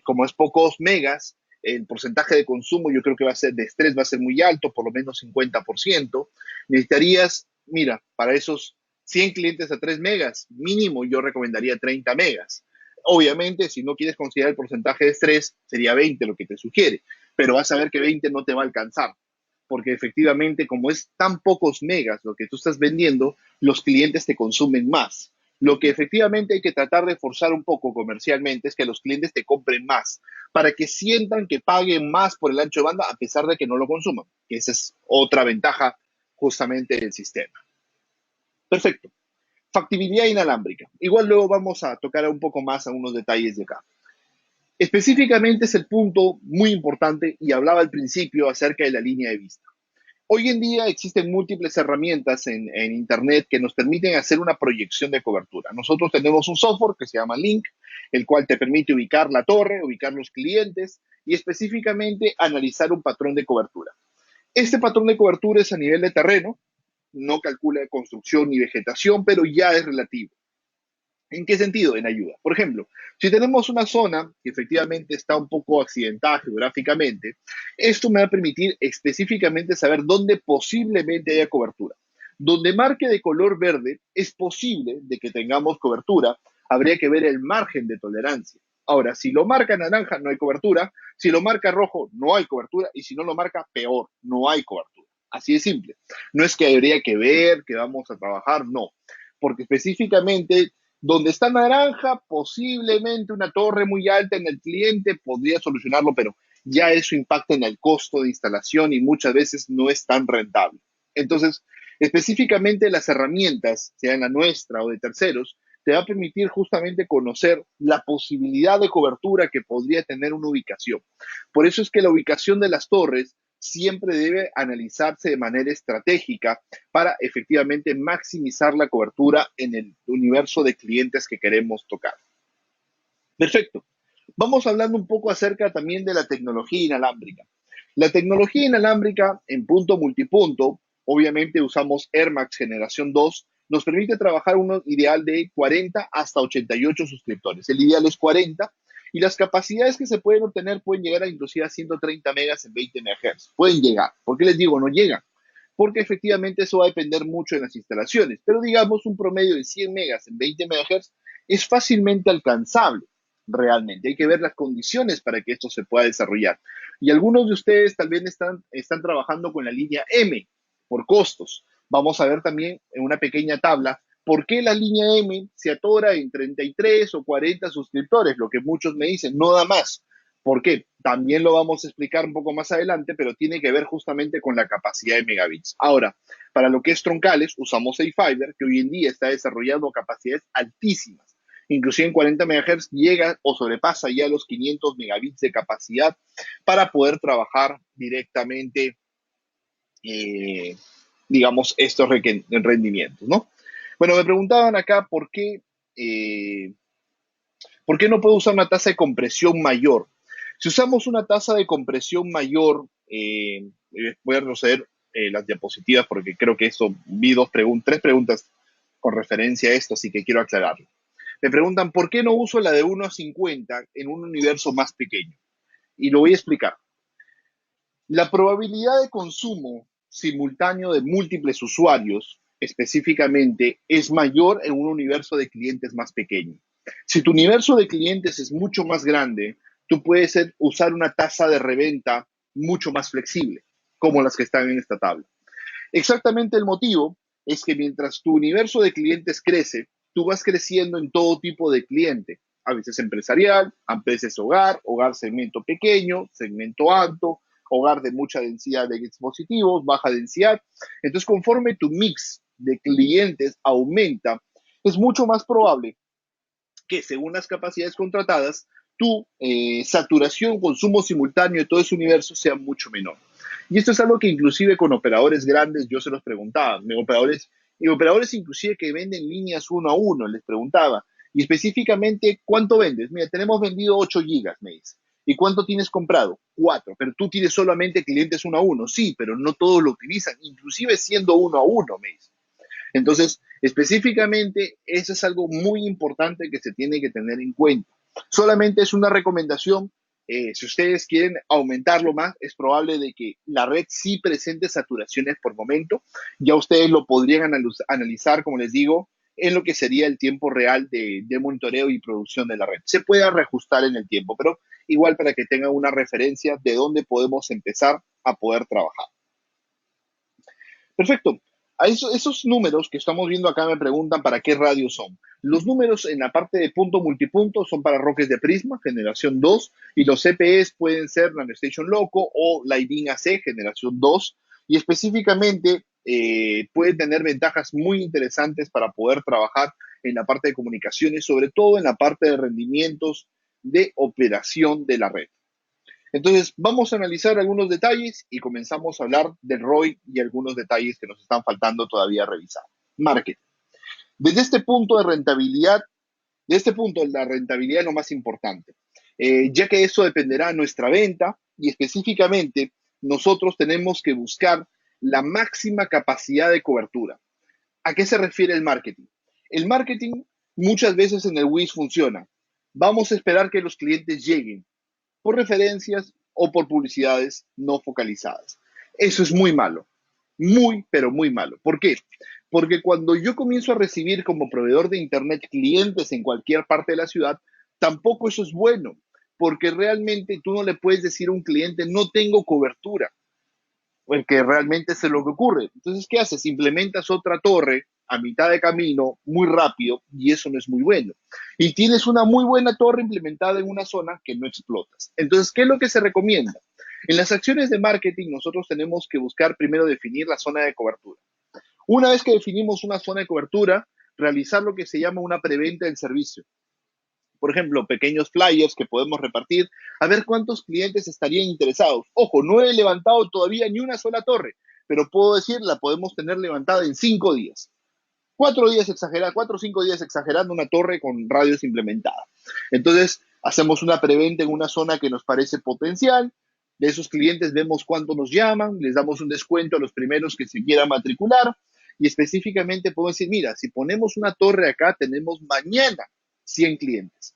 Como es pocos megas, el porcentaje de consumo yo creo que va a ser de estrés, va a ser muy alto, por lo menos 50%. Necesitarías, mira, para esos 100 clientes a 3 megas, mínimo yo recomendaría 30 megas. Obviamente, si no quieres considerar el porcentaje de estrés, sería 20 lo que te sugiere, pero vas a ver que 20 no te va a alcanzar. porque efectivamente como es tan pocos megas lo que tú estás vendiendo, los clientes te consumen más. Lo que efectivamente hay que tratar de forzar un poco comercialmente es que los clientes te compren más, para que sientan que paguen más por el ancho de banda a pesar de que no lo consuman. Que esa es otra ventaja justamente del sistema. Perfecto. Factibilidad inalámbrica. Igual luego vamos a tocar un poco más a unos detalles de acá. Específicamente es el punto muy importante y hablaba al principio acerca de la línea de vista. Hoy en día existen múltiples herramientas en Internet que nos permiten hacer una proyección de cobertura. Nosotros tenemos un software que se llama Link, el cual te permite ubicar la torre, ubicar los clientes y específicamente analizar un patrón de cobertura. Este patrón de cobertura es a nivel de terreno, no calcula construcción ni vegetación, pero ya es relativo. ¿En qué sentido? En ayuda. Por ejemplo, si tenemos una zona que efectivamente está un poco accidentada geográficamente, esto me va a permitir específicamente saber dónde posiblemente haya cobertura. Donde marque de color verde, es posible de que tengamos cobertura. Habría que ver el margen de tolerancia. Ahora, si lo marca naranja, no hay cobertura. Si lo marca rojo, no hay cobertura. Y si no lo marca, peor, no hay cobertura. Así de simple. No es que habría que ver, que vamos a trabajar, no. Porque específicamente donde está naranja, posiblemente una torre muy alta en el cliente podría solucionarlo, pero ya eso impacta en el costo de instalación y muchas veces no es tan rentable. Entonces, específicamente las herramientas, sean la nuestra o de terceros, te va a permitir justamente conocer la posibilidad de cobertura que podría tener una ubicación. Por eso es que la ubicación de las torres siempre debe analizarse de manera estratégica para efectivamente maximizar la cobertura en el universo de clientes que queremos tocar. Perfecto. Vamos hablando un poco acerca también de la tecnología inalámbrica. La tecnología inalámbrica en punto multipunto, obviamente usamos AirMax generación 2, nos permite trabajar un ideal de 40 hasta 88 suscriptores. El ideal es 40 y las capacidades que se pueden obtener pueden llegar a inclusive a 130 megas en 20 MHz. Pueden llegar. ¿Por qué les digo no llegan? Porque efectivamente eso va a depender mucho de las instalaciones. Pero digamos un promedio de 100 megas en 20 MHz es fácilmente alcanzable realmente. Hay que ver las condiciones para que esto se pueda desarrollar. Y algunos de ustedes tal vez están trabajando con la línea M por costos. Vamos a ver también en una pequeña tabla por qué la línea M se atora en 33 o 40 suscriptores, lo que muchos me dicen, no da más. ¿Por qué? También lo vamos a explicar un poco más adelante, pero tiene que ver justamente con la capacidad de megabits. Ahora, para lo que es troncales, usamos A-Fiber, que hoy en día está desarrollando capacidades altísimas. Inclusive en 40 MHz llega o sobrepasa ya los 500 megabits de capacidad para poder trabajar directamente, eh, digamos, estos rendimientos, ¿no? Bueno, me preguntaban acá por qué no puedo usar una tasa de compresión mayor. Si usamos una tasa de compresión mayor, voy a retroceder las diapositivas porque creo que eso vi tres preguntas con referencia a esto, así que quiero aclararlo. Me preguntan, ¿por qué no uso la de 1 a 50 en un universo más pequeño? Y lo voy a explicar. La probabilidad de consumo simultáneo de múltiples usuarios, específicamente, es mayor en un universo de clientes más pequeño. Si tu universo de clientes es mucho más grande, tú puedes usar una tasa de reventa mucho más flexible, como las que están en esta tabla. Exactamente el motivo es que mientras tu universo de clientes crece, tú vas creciendo en todo tipo de cliente, a veces empresarial, a veces hogar, hogar segmento pequeño, segmento alto, hogar de mucha densidad de dispositivos, baja densidad. Entonces, conforme tu mix de clientes aumenta, es mucho más probable que según las capacidades contratadas, tu saturación, consumo simultáneo de todo ese universo sea mucho menor. Y esto es algo que inclusive con operadores grandes yo se los preguntaba, operadores inclusive que venden líneas uno a uno, les preguntaba, y específicamente, ¿cuánto vendes? Mira, tenemos vendido 8 gigas, me dice. ¿Y cuánto tienes comprado? 4, pero tú tienes solamente clientes uno a uno. Sí, pero no todos lo utilizan, inclusive siendo uno a uno, me dice. Entonces, específicamente, eso es algo muy importante que se tiene que tener en cuenta. Solamente es una recomendación. Si ustedes quieren aumentarlo más, es probable de que la red sí presente saturaciones por momento. Ya ustedes lo podrían analizar, como les digo, en lo que sería el tiempo real de monitoreo y producción de la red. Se puede reajustar en el tiempo, pero igual para que tengan una referencia de dónde podemos empezar a poder trabajar. Perfecto. Esos números que estamos viendo acá me preguntan para qué radios son. Los números en la parte de punto multipunto son para roques de prisma, generación 2, y los CPEs pueden ser NanoStation Loco o Lightning AC, generación 2, y específicamente pueden tener ventajas muy interesantes para poder trabajar en la parte de comunicaciones, sobre todo en la parte de rendimientos de operación de la red. Entonces, vamos a analizar algunos detalles y comenzamos a hablar del ROI y algunos detalles que nos están faltando todavía revisar. Marketing. Desde este punto de rentabilidad, de este punto la rentabilidad es lo más importante, ya que eso dependerá de nuestra venta y específicamente nosotros tenemos que buscar la máxima capacidad de cobertura. ¿A qué se refiere el marketing? El marketing muchas veces en el WIS funciona. Vamos a esperar que los clientes lleguen por referencias o por publicidades no focalizadas. Eso es muy malo, muy, pero muy malo. ¿Por qué? Porque cuando yo comienzo a recibir como proveedor de Internet clientes en cualquier parte de la ciudad, tampoco eso es bueno, porque realmente tú no le puedes decir a un cliente, no tengo cobertura, porque realmente eso es lo que ocurre. Entonces, ¿qué haces? Implementas otra torre a mitad de camino, muy rápido, y eso no es muy bueno. Y tienes una muy buena torre implementada en una zona que no explotas. Entonces, ¿qué es lo que se recomienda? En las acciones de marketing, nosotros tenemos que buscar primero definir la zona de cobertura. Una vez que definimos una zona de cobertura, realizar lo que se llama una preventa del servicio. Por ejemplo, pequeños flyers que podemos repartir, a ver cuántos clientes estarían interesados. Ojo, no he levantado todavía ni una sola torre, pero puedo decir, la podemos tener levantada en 5 días. 4 días exagerando, 4 o 5 días exagerando una torre con radios implementada. Entonces, hacemos una preventa en una zona que nos parece potencial. De esos clientes vemos cuánto nos llaman, les damos un descuento a los primeros que se quieran matricular y específicamente podemos decir, mira, si ponemos una torre acá, tenemos mañana 100 clientes.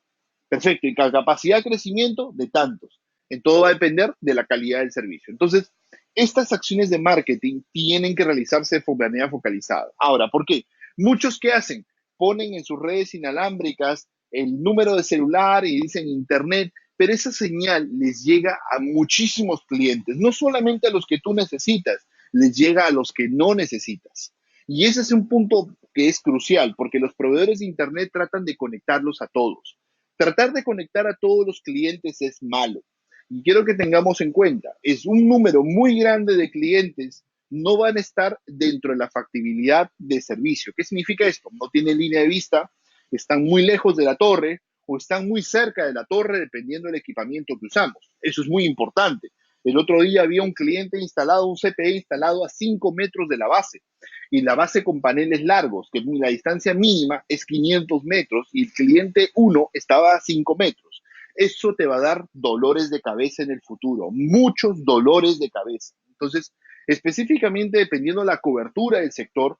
Perfecto, y capacidad de crecimiento de tantos. En todo va a depender de la calidad del servicio. Entonces, estas acciones de marketing tienen que realizarse de manera focalizada. Ahora, ¿por qué? Muchos que hacen, ponen en sus redes inalámbricas el número de celular y dicen internet, pero esa señal les llega a muchísimos clientes, no solamente a los que tú necesitas, les llega a los que no necesitas. Y ese es un punto que es crucial, porque los proveedores de internet tratan de conectarlos a todos. Tratar de conectar a todos los clientes es malo. Y quiero que tengamos en cuenta, es un número muy grande de clientes no van a estar dentro de la factibilidad de servicio. ¿Qué significa esto? No tienen línea de vista, están muy lejos de la torre o están muy cerca de la torre dependiendo del equipamiento que usamos. Eso es muy importante. El otro día había un cliente instalado, un CPE instalado a 5 metros de la base y la base con paneles largos, que la distancia mínima es 500 metros y el cliente 1 estaba a 5 metros. Eso te va a dar dolores de cabeza en el futuro, muchos dolores de cabeza. Entonces, específicamente, dependiendo de la cobertura del sector,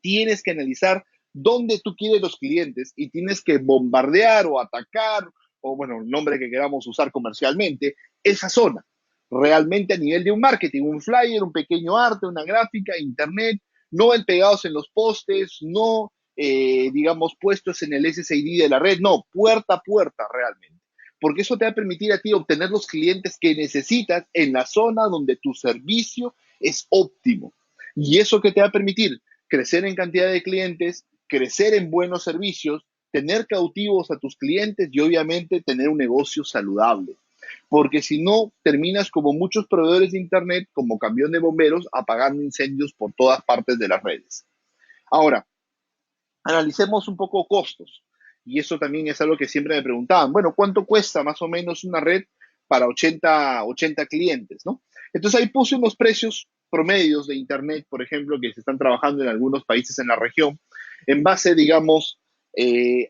tienes que analizar dónde tú quieres los clientes y tienes que bombardear o atacar, o bueno, el nombre que queramos usar comercialmente, esa zona. Realmente a nivel de un marketing, un flyer, un pequeño arte, una gráfica, internet, no pegados en los postes, no, digamos, puestos en el SSID de la red, no, puerta a puerta realmente. Porque eso te va a permitir a ti obtener los clientes que necesitas en la zona donde tu servicio es óptimo. ¿Y eso qué te va a permitir? Crecer en cantidad de clientes, crecer en buenos servicios, tener cautivos a tus clientes y obviamente tener un negocio saludable. Porque si no, terminas como muchos proveedores de Internet, como camión de bomberos, apagando incendios por todas partes de las redes. Ahora, analicemos un poco costos. Y eso también es algo que siempre me preguntaban. Bueno, ¿cuánto cuesta más o menos una red para 80 clientes? ¿No? Entonces ahí puse unos precios promedios de Internet, por ejemplo, que se están trabajando en algunos países en la región, en base, digamos,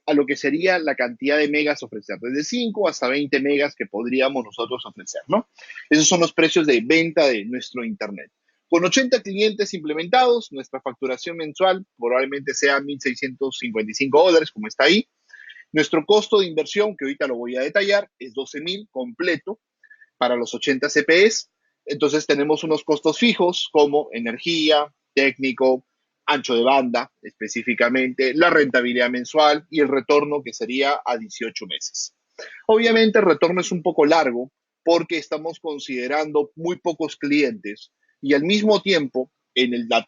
a lo que sería la cantidad de megas ofrecer, desde 5 hasta 20 megas que podríamos nosotros ofrecer, ¿no? Esos son los precios de venta de nuestro Internet. Con 80 clientes implementados, nuestra facturación mensual probablemente sea $1,655, como está ahí. Nuestro costo de inversión, que ahorita lo voy a detallar, es 12,000 completo para los 80 CPEs. Entonces tenemos unos costos fijos como energía, técnico, ancho de banda específicamente, la rentabilidad mensual y el retorno que sería a 18 meses. Obviamente el retorno es un poco largo porque estamos considerando muy pocos clientes y al mismo tiempo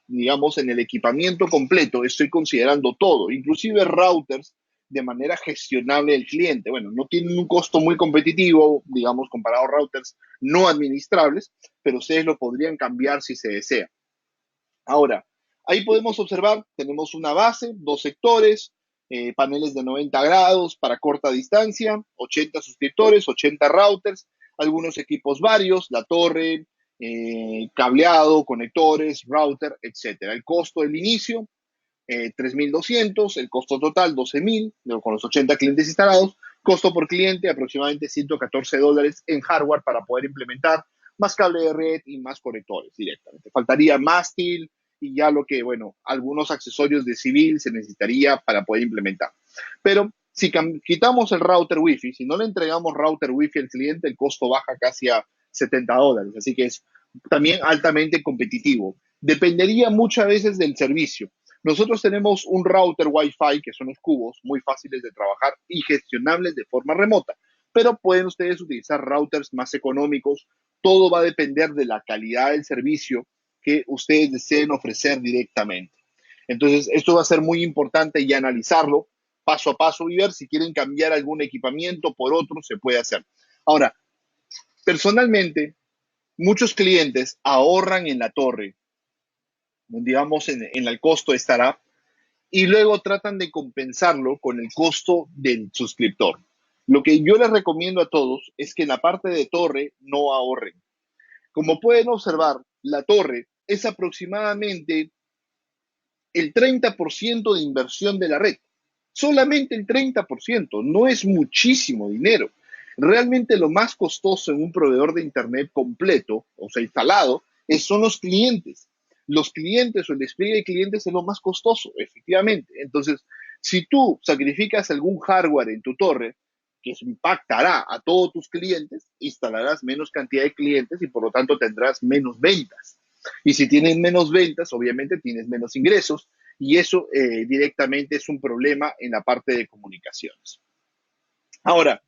digamos, en el equipamiento completo estoy considerando todo, inclusive routers de manera gestionable del cliente. Bueno, no tienen un costo muy competitivo, digamos, comparado a routers no administrables, pero ustedes lo podrían cambiar si se desea. Ahora, ahí podemos observar, tenemos una base, dos sectores, paneles de 90 grados para corta distancia, 80 suscriptores, 80 routers, algunos equipos varios, la torre, cableado, conectores, router, etcétera. El costo del inicio, 3.200, el costo total 12.000, con los 80 clientes instalados, costo por cliente aproximadamente $114 en hardware para poder implementar, más cable de red y más conectores directamente. Faltaría mástil y ya lo que, bueno, algunos accesorios de civil se necesitaría para poder implementar. Pero si quitamos el router Wi-Fi, si no le entregamos router Wi-Fi al cliente, el costo baja casi a $70, así que es también altamente competitivo. Dependería muchas veces del servicio. Nosotros tenemos un router Wi-Fi, que son los cubos, muy fáciles de trabajar y gestionables de forma remota, pero pueden ustedes utilizar routers más económicos. Todo va a depender de la calidad del servicio que ustedes deseen ofrecer directamente. Entonces, esto va a ser muy importante y analizarlo paso a paso y ver si quieren cambiar algún equipamiento por otro, se puede hacer. Ahora, personalmente, muchos clientes ahorran en la torre, digamos, en el costo de startup, y luego tratan de compensarlo con el costo del suscriptor. Lo que yo les recomiendo a todos es que en la parte de torre no ahorren. Como pueden observar, la torre es aproximadamente el 30% de inversión de la red. Solamente el 30%, no es muchísimo dinero. Realmente lo más costoso en un proveedor de Internet completo, o sea, instalado, son los clientes. Los clientes o el despliegue de clientes es lo más costoso, efectivamente. Entonces, si tú sacrificas algún hardware en tu torre, que impactará a todos tus clientes, instalarás menos cantidad de clientes y por lo tanto tendrás menos ventas. Y si tienes menos ventas, obviamente tienes menos ingresos y eso directamente es un problema en la parte de comunicaciones. Ahora,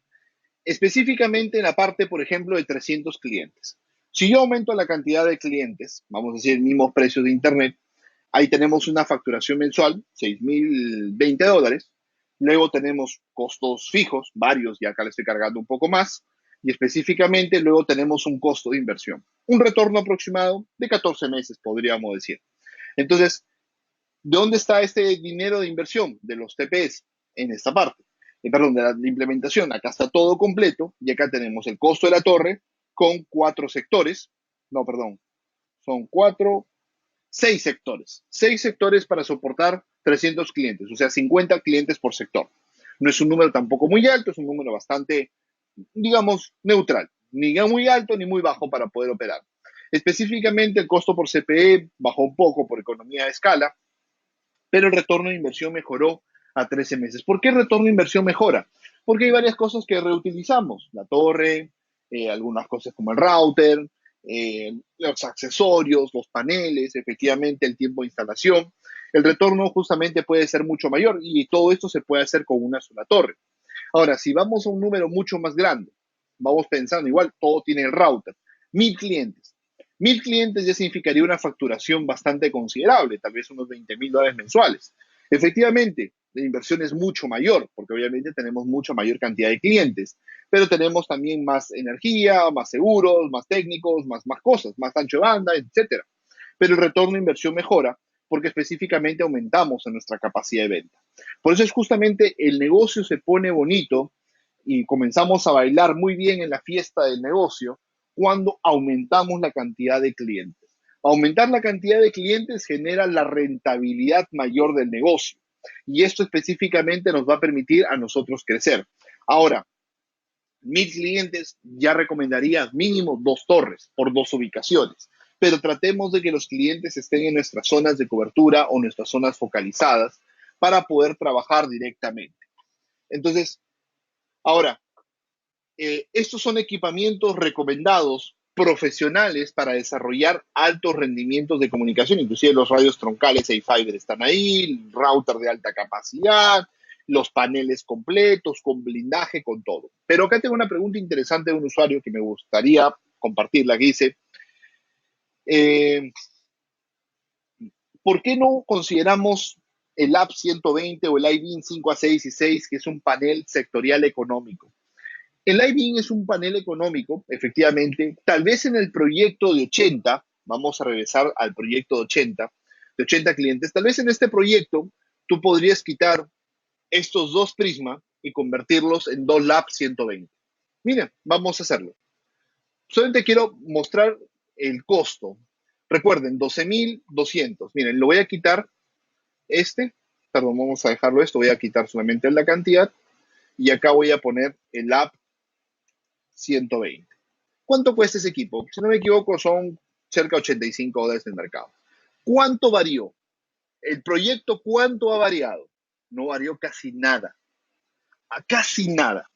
específicamente en la parte, por ejemplo, de 300 clientes. Si yo aumento la cantidad de clientes, vamos a decir, mismos precios de Internet, ahí tenemos una facturación mensual, $6.020. Luego tenemos costos fijos, varios, y acá le estoy cargando un poco más. Y específicamente luego tenemos un costo de inversión. Un retorno aproximado de 14 meses, podríamos decir. Entonces, ¿de dónde está este dinero de inversión? De los TPS, en esta parte. Perdón, de la implementación. Acá está todo completo y acá tenemos el costo de la torre con 4 sectores. No, perdón. Son 6 sectores. 6 sectores para soportar 300 clientes, o sea, 50 clientes por sector. No es un número tampoco muy alto, es un número bastante, digamos, neutral. Ni muy alto ni muy bajo para poder operar. Específicamente, el costo por CPE bajó un poco por economía de escala, pero el retorno de inversión mejoró a 13 meses. ¿Por qué el retorno de inversión mejora? Porque hay varias cosas que reutilizamos, la torre, algunas cosas como el router, los accesorios, los paneles, efectivamente el tiempo de instalación. El retorno justamente puede ser mucho mayor y todo esto se puede hacer con una sola torre. Ahora, si vamos a un número mucho más grande, vamos pensando igual, todo tiene el router, 1.000 clientes. 1.000 clientes ya significaría una facturación bastante considerable, tal vez unos $20.000 mensuales. Efectivamente, la inversión es mucho mayor, porque obviamente tenemos mucha mayor cantidad de clientes, pero tenemos también más energía, más seguros, más técnicos, más cosas, más ancho de banda, etcétera. Pero el retorno de inversión mejora porque específicamente aumentamos en nuestra capacidad de venta. Por eso es justamente el negocio se pone bonito y comenzamos a bailar muy bien en la fiesta del negocio cuando aumentamos la cantidad de clientes. Aumentar la cantidad de clientes genera la rentabilidad mayor del negocio y esto específicamente nos va a permitir a nosotros crecer. Ahora, 1.000 clientes ya recomendaría mínimo 2 torres por 2 ubicaciones, pero tratemos de que los clientes estén en nuestras zonas de cobertura o nuestras zonas focalizadas para poder trabajar directamente. Entonces, ahora, estos son equipamientos recomendados profesionales para desarrollar altos rendimientos de comunicación, inclusive los radios troncales A-Fiber están ahí, el router de alta capacidad, los paneles completos, con blindaje, con todo. Pero acá tengo una pregunta interesante de un usuario que me gustaría compartirla, que dice, eh, ¿por qué no consideramos el AP 120 o el IBIN 5 a 6 y 6, que es un panel sectorial económico? El IBIN es un panel económico, efectivamente. Tal vez en el proyecto de 80, vamos a regresar al proyecto de 80 clientes, tal vez en este proyecto tú podrías quitar estos dos prismas y convertirlos en dos LAP 120. Mira, vamos a hacerlo. Solamente quiero mostrar el costo. Recuerden, 12.200. Miren, lo voy a quitar este. Perdón, vamos a dejarlo esto. Voy a quitar solamente la cantidad. Y acá voy a poner el LAP 120. ¿Cuánto cuesta ese equipo? Si no me equivoco, son cerca de $85 en el mercado. ¿Cuánto varió? El proyecto, ¿cuánto ha variado? No varió casi nada. A casi nada.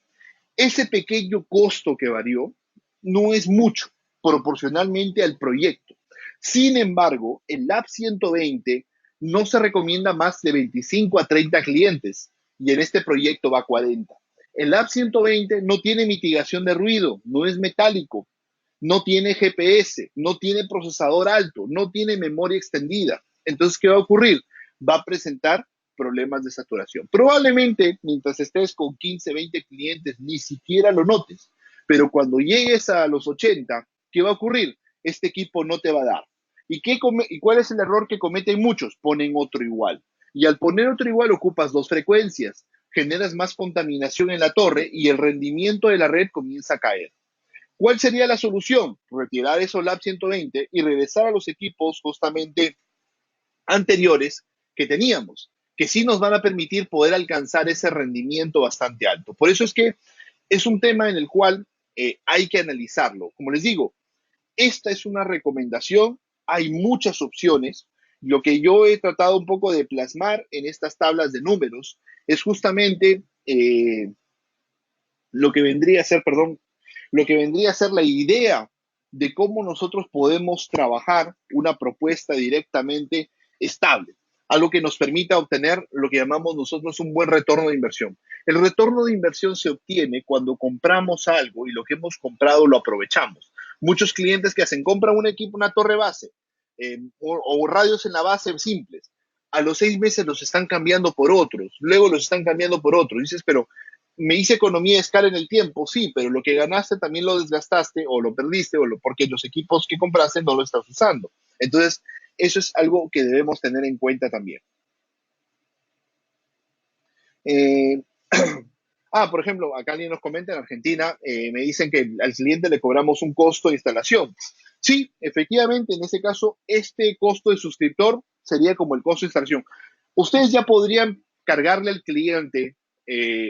Ese pequeño costo que varió no es mucho proporcionalmente al proyecto. Sin embargo, el Lab 120 no se recomienda más de 25 a 30 clientes y en este proyecto va a 40. El Lab 120 no tiene mitigación de ruido, no es metálico, no tiene GPS, no tiene procesador alto, no tiene memoria extendida. Entonces, ¿qué va a ocurrir? Va a presentar problemas de saturación. Probablemente mientras estés con 15, 20 clientes ni siquiera lo notes, pero cuando llegues a los 80, ¿qué va a ocurrir? Este equipo no te va a dar. ¿Y cuál es el error que cometen muchos? Ponen otro igual. Y al poner otro igual ocupas dos frecuencias, generas más contaminación en la torre y el rendimiento de la red comienza a caer. ¿Cuál sería la solución? Retirar esos Lab 120 y regresar a los equipos justamente anteriores que teníamos, que sí nos van a permitir poder alcanzar ese rendimiento bastante alto. Por eso es que es un tema en el cual hay que analizarlo. Como les digo, esta es una recomendación, hay muchas opciones. Lo que yo he tratado un poco de plasmar en estas tablas de números es justamente lo que vendría a ser, perdón, lo que vendría a ser la idea de cómo nosotros podemos trabajar una propuesta directamente estable, algo que nos permita obtener lo que llamamos nosotros un buen retorno de inversión. El retorno de inversión se obtiene cuando compramos algo y lo que hemos comprado lo aprovechamos. Muchos clientes que hacen, compran un equipo, una torre base o radios en la base simples. A los 6 meses los están cambiando por otros, luego los están cambiando por otros. Dices, pero me hice economía de escala en el tiempo, sí, pero lo que ganaste también lo desgastaste o lo perdiste porque los equipos que compraste no lo estás usando. Entonces, eso es algo que debemos tener en cuenta también. Eh, por ejemplo, acá alguien nos comenta en Argentina, me dicen que al cliente le cobramos un costo de instalación. Sí, efectivamente, en ese caso, este costo de suscriptor sería como el costo de instalación. Ustedes ya podrían cargarle al cliente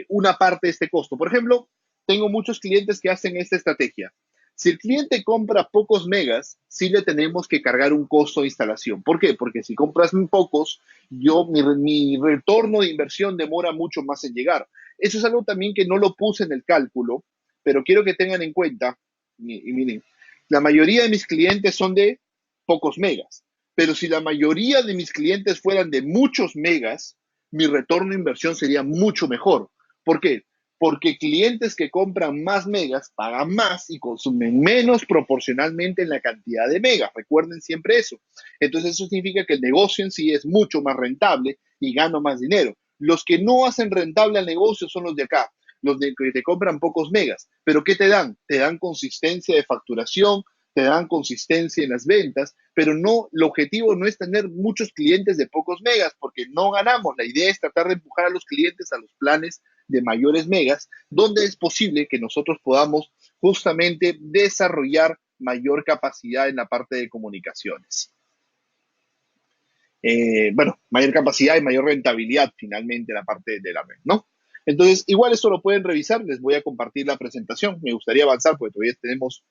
una parte de este costo. Por ejemplo, tengo muchos clientes que hacen esta estrategia. Si el cliente compra pocos megas, sí le tenemos que cargar un costo de instalación. ¿Por qué? Porque si compras pocos, mi retorno de inversión demora mucho más en llegar. Eso es algo también que no lo puse en el cálculo, pero quiero que tengan en cuenta, y miren, la mayoría de mis clientes son de pocos megas, pero si la mayoría de mis clientes fueran de muchos megas, mi retorno de inversión sería mucho mejor. ¿Por qué? Porque clientes que compran más megas pagan más y consumen menos proporcionalmente en la cantidad de megas. Recuerden siempre eso. Entonces eso significa que el negocio en sí es mucho más rentable y gano más dinero. Los que no hacen rentable al negocio son los de acá, los de que te compran pocos megas. Pero ¿qué te dan? Te dan consistencia de facturación, te dan consistencia en las ventas, pero no, el objetivo no es tener muchos clientes de pocos megas, porque no ganamos. La idea es tratar de empujar a los clientes a los planes de mayores megas, donde es posible que nosotros podamos justamente desarrollar mayor capacidad en la parte de comunicaciones. Bueno, mayor capacidad y mayor rentabilidad finalmente en la parte de la red, ¿no? Entonces, igual esto lo pueden revisar, les voy a compartir la presentación, me gustaría avanzar porque todavía tenemos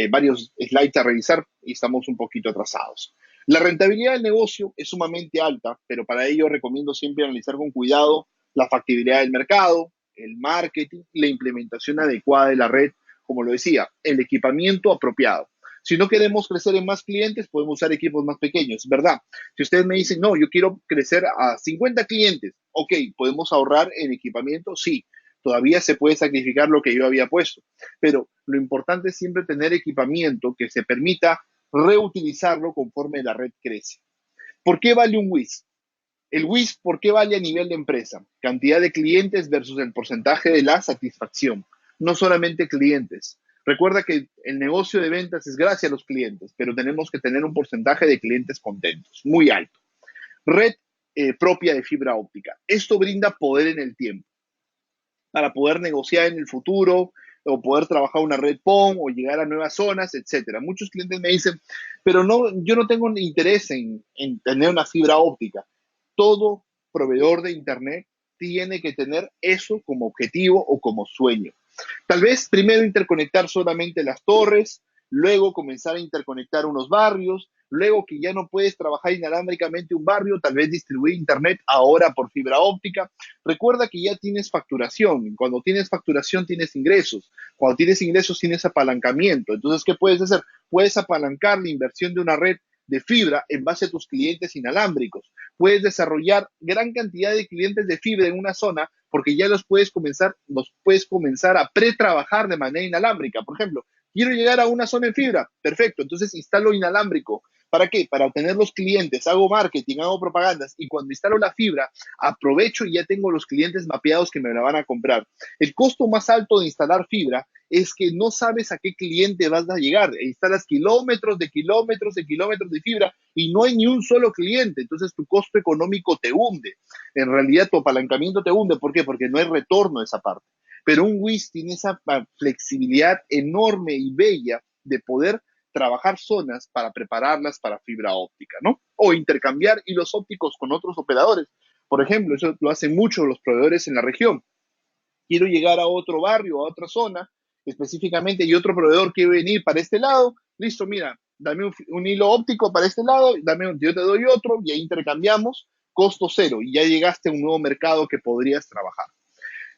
varios slides a revisar y estamos un poquito atrasados. La rentabilidad del negocio es sumamente alta, pero para ello recomiendo siempre analizar con cuidado la factibilidad del mercado, el marketing, la implementación adecuada de la red, como lo decía, el equipamiento apropiado. Si no queremos crecer en más clientes, podemos usar equipos más pequeños, ¿verdad? Si ustedes me dicen, no, yo quiero crecer a 50 clientes, ok, ¿podemos ahorrar en equipamiento? Sí, todavía se puede sacrificar lo que yo había puesto, pero lo importante es siempre tener equipamiento que se permita reutilizarlo conforme la red crece. ¿Por qué vale un WIS? El WIS, ¿por qué vale a nivel de empresa? Cantidad de clientes versus el porcentaje de la satisfacción. No solamente clientes. Recuerda que el negocio de ventas es gracias a los clientes, pero tenemos que tener un porcentaje de clientes contentos, muy alto. Red propia de fibra óptica. Esto brinda poder en el tiempo para poder negociar en el futuro o poder trabajar una red PON o llegar a nuevas zonas, etcétera. Muchos clientes me dicen, pero no, yo no tengo interés en tener una fibra óptica. Todo proveedor de Internet tiene que tener eso como objetivo o como sueño. Tal vez primero interconectar solamente las torres, luego comenzar a interconectar unos barrios, luego que ya no puedes trabajar inalámbricamente un barrio, tal vez distribuir internet ahora por fibra óptica. Recuerda que ya tienes facturación. Cuando tienes facturación tienes ingresos. Cuando tienes ingresos tienes apalancamiento. Entonces, ¿qué puedes hacer? Puedes apalancar la inversión de una red de fibra en base a tus clientes inalámbricos. Puedes desarrollar gran cantidad de clientes de fibra en una zona porque ya los puedes comenzar a pre-trabajar de manera inalámbrica. Por ejemplo, quiero llegar a una zona en fibra, perfecto, entonces instalo inalámbrico. ¿Para qué? Para obtener los clientes, hago marketing, hago propagandas y cuando instalo la fibra, aprovecho y ya tengo los clientes mapeados que me la van a comprar. El costo más alto de instalar fibra es que no sabes a qué cliente vas a llegar. Instalas kilómetros de kilómetros de kilómetros de fibra y no hay ni un solo cliente. Entonces tu costo económico te hunde. En realidad tu apalancamiento te hunde. ¿Por qué? Porque no hay retorno a esa parte. Pero un WIS tiene esa flexibilidad enorme y bella de poder trabajar zonas para prepararlas para fibra óptica, ¿no? O intercambiar hilos ópticos con otros operadores. Por ejemplo, eso lo hacen mucho los proveedores en la región. Quiero llegar a otro barrio, a otra zona específicamente, y otro proveedor quiere venir para este lado, listo, mira, dame un hilo óptico para este lado, yo te doy otro, y ahí intercambiamos, costo cero, y ya llegaste a un nuevo mercado que podrías trabajar.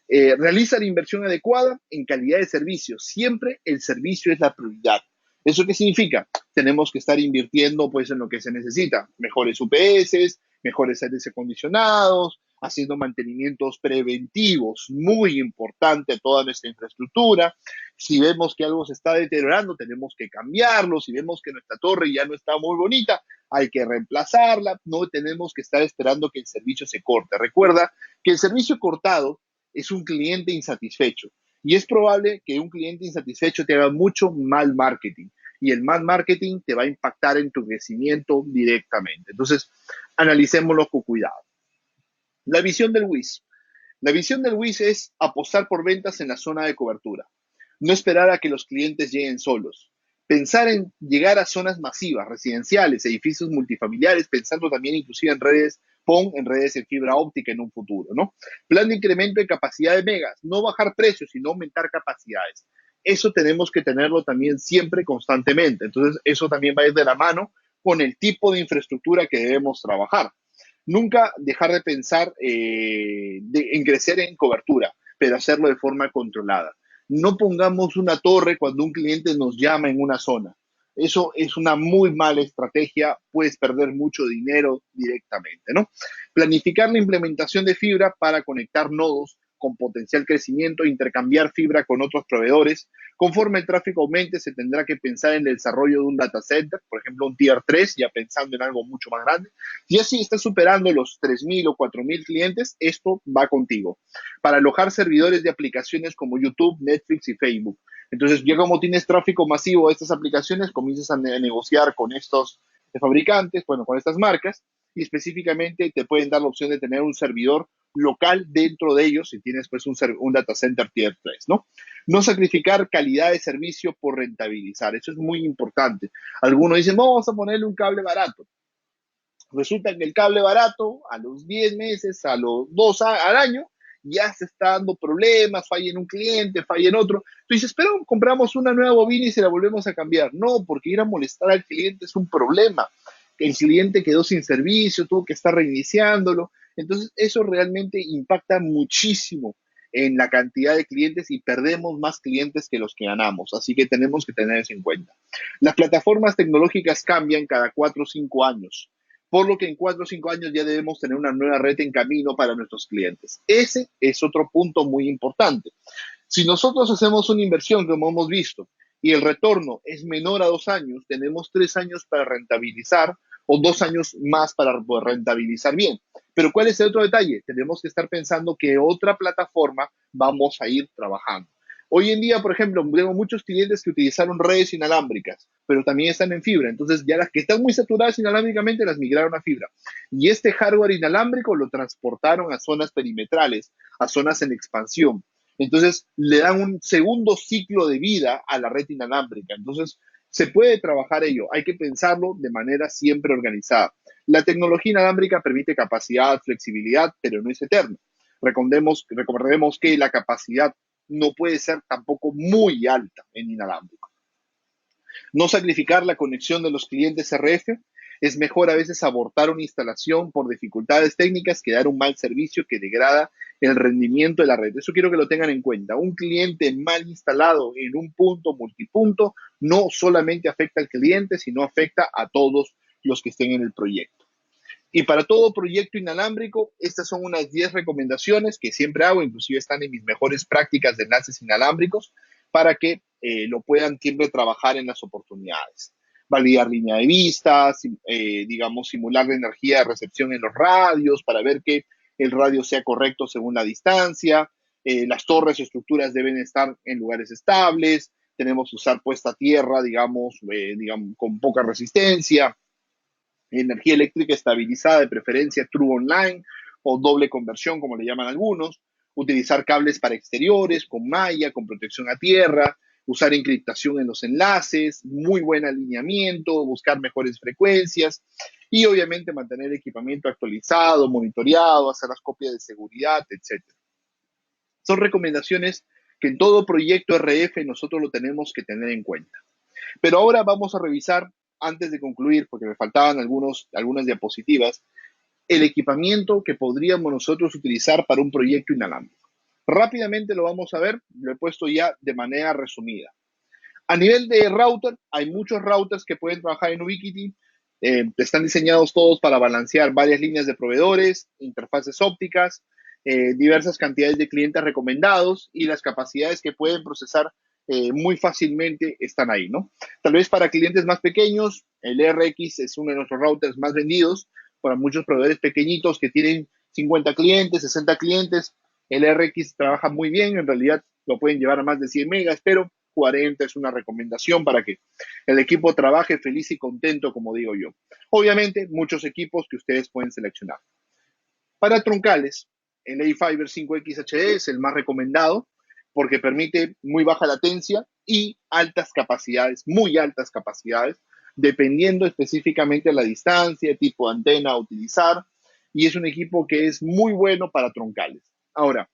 Realiza la inversión adecuada en calidad de servicio. Siempre el servicio es la prioridad. ¿Eso qué significa? Tenemos que estar invirtiendo pues, en lo que se necesita. Mejores UPS, mejores aires acondicionados, haciendo mantenimientos preventivos, muy importante toda nuestra infraestructura. Si vemos que algo se está deteriorando, tenemos que cambiarlo. Si vemos que nuestra torre ya no está muy bonita, hay que reemplazarla. No tenemos que estar esperando que el servicio se corte. Recuerda que el servicio cortado es un cliente insatisfecho. Y es probable que un cliente insatisfecho te haga mucho mal marketing. Y el mal marketing te va a impactar en tu crecimiento directamente. Entonces, analicémoslo con cuidado. La visión del WIS. La visión del WIS es apostar por ventas en la zona de cobertura. No esperar a que los clientes lleguen solos. Pensar en llegar a zonas masivas, residenciales, edificios multifamiliares, pensando también inclusive en redes PON, en redes en fibra óptica en un futuro, ¿no? Plan de incremento de capacidad de megas, no bajar precios, sino aumentar capacidades. Eso tenemos que tenerlo también siempre constantemente. Entonces, eso también va a ir de la mano con el tipo de infraestructura que debemos trabajar. Nunca dejar de pensar en crecer en cobertura, pero hacerlo de forma controlada. No pongamos una torre cuando un cliente nos llama en una zona. Eso es una muy mala estrategia, puedes perder mucho dinero directamente, ¿no? Planificar la implementación de fibra para conectar nodos con potencial crecimiento, intercambiar fibra con otros proveedores. Conforme el tráfico aumente, se tendrá que pensar en el desarrollo de un data center, por ejemplo, un tier 3, ya pensando en algo mucho más grande. Y así está superando los 3.000 o 4.000 clientes, esto va contigo. Para alojar servidores de aplicaciones como YouTube, Netflix y Facebook. Entonces, ya como tienes tráfico masivo de estas aplicaciones, comienzas a negociar con estos fabricantes, bueno, con estas marcas, y específicamente te pueden dar la opción de tener un servidor local dentro de ellos si tienes pues un data center tier 3, ¿no? No sacrificar calidad de servicio por rentabilizar, eso es muy importante. Algunos dicen, vamos a ponerle un cable barato. Resulta que el cable barato, a los 10 meses, a los 2 al año, ya se está dando problemas, falla en un cliente, falla en otro. Tú dices, pero compramos una nueva bobina y se la volvemos a cambiar. No, porque ir a molestar al cliente es un problema. El cliente quedó sin servicio, tuvo que estar reiniciándolo. Entonces, eso realmente impacta muchísimo en la cantidad de clientes y perdemos más clientes que los que ganamos. Así que tenemos que tener eso en cuenta. Las plataformas tecnológicas cambian cada 4 o 5 años, por lo que en 4 o 5 años ya debemos tener una nueva red en camino para nuestros clientes. Ese es otro punto muy importante. Si nosotros hacemos una inversión, como hemos visto, y el retorno es menor a 2 años, tenemos 3 años para rentabilizar o 2 años más para poder rentabilizar bien. Pero ¿cuál es el otro detalle? Tenemos que estar pensando que otra plataforma vamos a ir trabajando. Hoy en día, por ejemplo, tengo muchos clientes que utilizaron redes inalámbricas, pero también están en fibra. Entonces, ya las que están muy saturadas inalámbricamente las migraron a fibra. Y este hardware inalámbrico lo transportaron a zonas perimetrales, a zonas en expansión. Entonces, le dan un segundo ciclo de vida a la red inalámbrica. Entonces, se puede trabajar ello. Hay que pensarlo de manera siempre organizada. La tecnología inalámbrica permite capacidad, flexibilidad, pero no es eterna. Recordemos que la capacidad no puede ser tampoco muy alta en inalámbrico. No sacrificar la conexión de los clientes RF. Es mejor a veces abortar una instalación por dificultades técnicas que dar un mal servicio que degrada el rendimiento de la red. Eso quiero que lo tengan en cuenta. Un cliente mal instalado en un punto multipunto no solamente afecta al cliente, sino afecta a todos los que estén en el proyecto. Y para todo proyecto inalámbrico, estas son unas 10 recomendaciones que siempre hago, inclusive están en mis mejores prácticas de enlaces inalámbricos, para que lo puedan siempre trabajar en las oportunidades. Validar línea de vista, digamos, simular la energía de recepción en los radios para ver que el radio sea correcto según la distancia. Las torres o estructuras deben estar en lugares estables. Tenemos que usar puesta a tierra, digamos, con poca resistencia, energía eléctrica estabilizada, de preferencia True Online o doble conversión, como le llaman algunos, utilizar cables para exteriores, con malla, con protección a tierra, usar encriptación en los enlaces, muy buen alineamiento, buscar mejores frecuencias y obviamente mantener el equipamiento actualizado, monitoreado, hacer las copias de seguridad, etcétera. Son recomendaciones que en todo proyecto RF nosotros lo tenemos que tener en cuenta. Pero ahora vamos a revisar, antes de concluir, porque me faltaban algunas diapositivas, el equipamiento que podríamos nosotros utilizar para un proyecto inalámbrico. Rápidamente lo vamos a ver, lo he puesto ya de manera resumida. A nivel de router, hay muchos routers que pueden trabajar en Ubiquiti. Están diseñados todos para balancear varias líneas de proveedores, interfaces ópticas, diversas cantidades de clientes recomendados y las capacidades que pueden procesar muy fácilmente están ahí, ¿no? Tal vez para clientes más pequeños, el RX es uno de nuestros routers más vendidos. Para muchos proveedores pequeñitos que tienen 50 clientes, 60 clientes, el RX trabaja muy bien. En realidad lo pueden llevar a más de 100 megas, pero 40 es una recomendación para que el equipo trabaje feliz y contento, como digo yo. Obviamente, muchos equipos que ustedes pueden seleccionar. Para troncales, el A-Fiber 5X HD es el más recomendado porque permite muy baja latencia y altas capacidades, muy altas capacidades, dependiendo específicamente de la distancia, tipo de antena a utilizar, y es un equipo que es muy bueno para troncales. Ahora,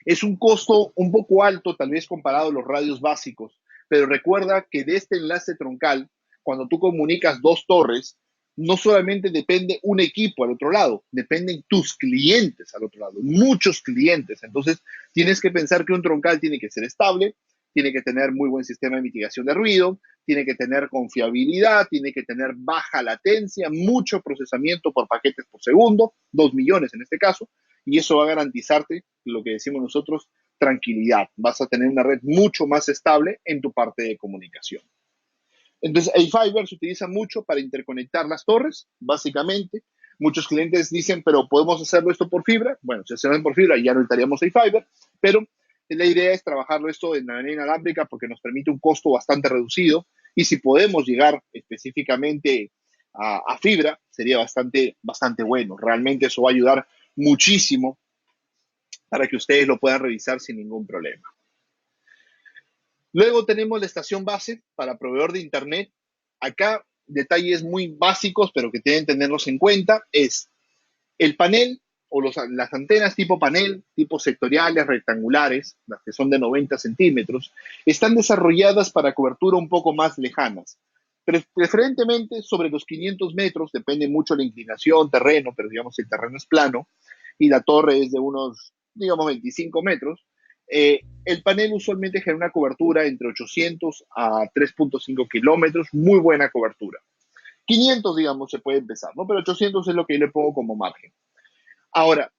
es un costo un poco alto, tal vez comparado a los radios básicos, pero recuerda que de este enlace troncal, cuando tú comunicas dos torres, no solamente depende un equipo al otro lado, dependen tus clientes al otro lado, muchos clientes. Entonces, tienes que pensar que un troncal tiene que ser estable, tiene que tener muy buen sistema de mitigación de ruido, tiene que tener confiabilidad, tiene que tener baja latencia, mucho procesamiento por paquetes por segundo, 2 millones en este caso, y eso va a garantizarte lo que decimos nosotros, tranquilidad. Vas a tener una red mucho más estable en tu parte de comunicación. Entonces, A-Fiber se utiliza mucho para interconectar las torres, básicamente. Muchos clientes dicen, pero ¿podemos hacerlo esto por fibra? Bueno, si hacemos por fibra ya no necesitaríamos A-Fiber, pero la idea es trabajarlo esto en manera inalámbrica porque nos permite un costo bastante reducido y si podemos llegar específicamente a fibra, sería bastante bueno. Realmente eso va a ayudar muchísimo para que ustedes lo puedan revisar sin ningún problema. Luego tenemos la estación base para proveedor de Internet. Acá detalles muy básicos, pero que deben tenerlos en cuenta, es el panel o las antenas tipo panel, tipo sectoriales, rectangulares, las que son de 90 centímetros, están desarrolladas para cobertura un poco más lejanas. Preferentemente sobre los 500 metros, depende mucho de la inclinación, terreno, pero digamos el terreno es plano y la torre es de unos, digamos, 25 metros. El panel usualmente genera una cobertura entre 800 a 3.5 kilómetros, muy buena cobertura. 500, digamos, se puede empezar, ¿no? Pero 800 es lo que yo le pongo como margen. Ahora,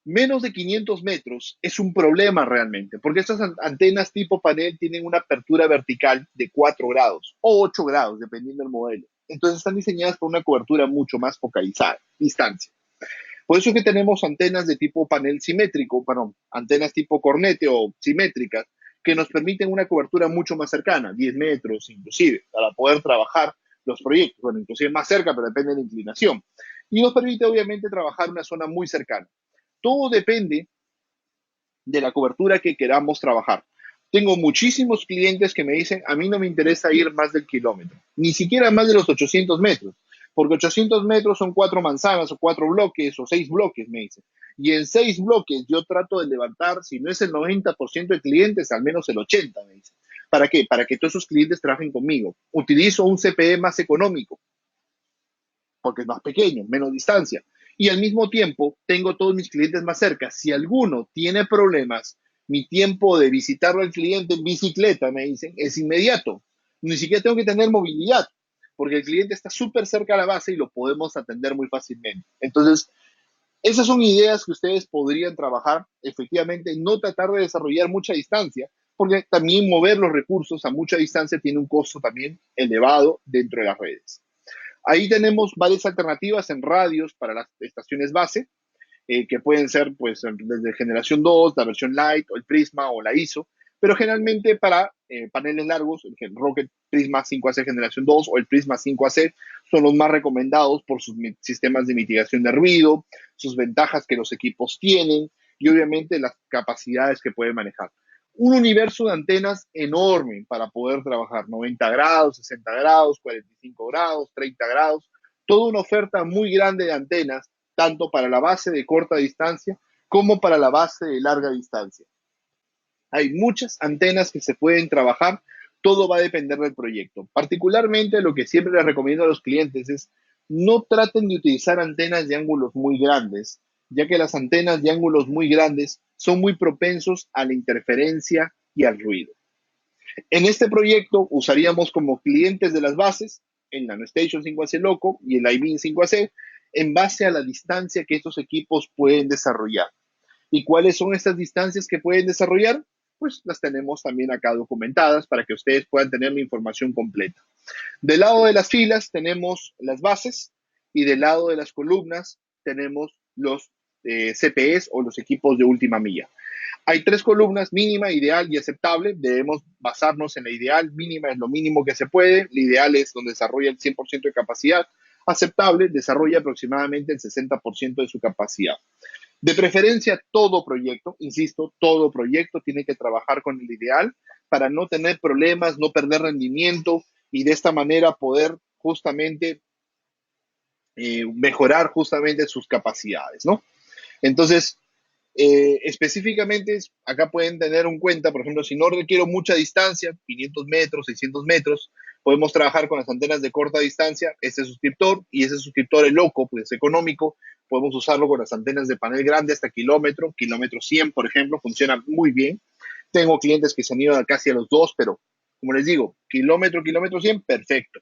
menos de 500 metros es un problema realmente, porque estas antenas tipo panel tienen una apertura vertical de 4 grados o 8 grados, dependiendo del modelo. entonces están diseñadas para una cobertura mucho más focalizada, distancia. Por eso es que tenemos antenas de tipo panel simétrico, perdón, antenas tipo cornete o simétricas, que nos permiten una cobertura mucho más cercana, 10 metros inclusive, para poder trabajar los proyectos, bueno, inclusive más cerca, pero depende de la inclinación. Y nos permite obviamente trabajar una zona muy cercana. Todo depende de la cobertura que queramos trabajar. Tengo muchísimos clientes que me dicen, a mí no me interesa ir más del kilómetro, ni siquiera más de los 800 metros, porque 800 metros son 4 manzanas o 4 bloques o 6 bloques, me dicen. Y en 6 bloques yo trato de levantar, si no es el 90% de clientes, al menos el 80%, me dicen. ¿Para qué? Para que todos esos clientes trabajen conmigo. Utilizo un CPE más económico, porque es más pequeño, menos distancia. Y al mismo tiempo tengo todos mis clientes más cerca. Si alguno tiene problemas, mi tiempo de visitarlo al cliente en bicicleta, me dicen, es inmediato. Ni siquiera tengo que tener movilidad, porque el cliente está súper cerca a la base y lo podemos atender muy fácilmente. Entonces, esas son ideas que ustedes podrían trabajar, efectivamente, no tratar de desarrollar mucha distancia, porque también mover los recursos a mucha distancia tiene un costo también elevado dentro de las redes. Ahí tenemos varias alternativas en radios para las estaciones base, que pueden ser pues desde generación 2, la versión Lite, o el Prisma, o la ISO, pero generalmente para paneles largos, el Rocket Prisma 5AC generación 2 o el Prisma 5AC son los más recomendados por sus sistemas de mitigación de ruido, sus ventajas que los equipos tienen y obviamente las capacidades que pueden manejar. Un universo de antenas enorme para poder trabajar 90 grados, 60 grados, 45 grados, 30 grados, toda una oferta muy grande de antenas tanto para la base de corta distancia como para la base de larga distancia. Hay muchas antenas que se pueden trabajar, todo va a depender del proyecto. Particularmente lo que siempre les recomiendo a los clientes es no traten de utilizar antenas de ángulos muy grandes, ya que las antenas de ángulos muy grandes son muy propensos a la interferencia y al ruido. En este proyecto usaríamos como clientes de las bases el NanoStation 5AC Loco y el iBeam 5AC en base a la distancia que estos equipos pueden desarrollar. ¿Y cuáles son estas distancias que pueden desarrollar? Pues las tenemos también acá documentadas para que ustedes puedan tener la información completa. Del lado de las filas tenemos las bases y del lado de las columnas tenemos los CPEs o los equipos de última milla. Hay 3 columnas, mínima, ideal y aceptable. Debemos basarnos en la ideal. Mínima es lo mínimo que se puede. La ideal es donde desarrolla el 100% de capacidad. Aceptable desarrolla aproximadamente el 60% de su capacidad. De preferencia, todo proyecto, insisto, todo proyecto tiene que trabajar con el ideal para no tener problemas, no perder rendimiento y de esta manera poder justamente mejorar justamente sus capacidades, ¿no? Entonces, específicamente, acá pueden tener en cuenta, por ejemplo, si no requiero mucha distancia, 500 metros, 600 metros, podemos trabajar con las antenas de corta distancia, este suscriptor, y ese suscriptor es loco, pues es económico, podemos usarlo con las antenas de panel grande hasta kilómetro 100, por ejemplo, funciona muy bien. Tengo clientes que se han ido casi a los 2, pero como les digo, kilómetro 100, perfecto.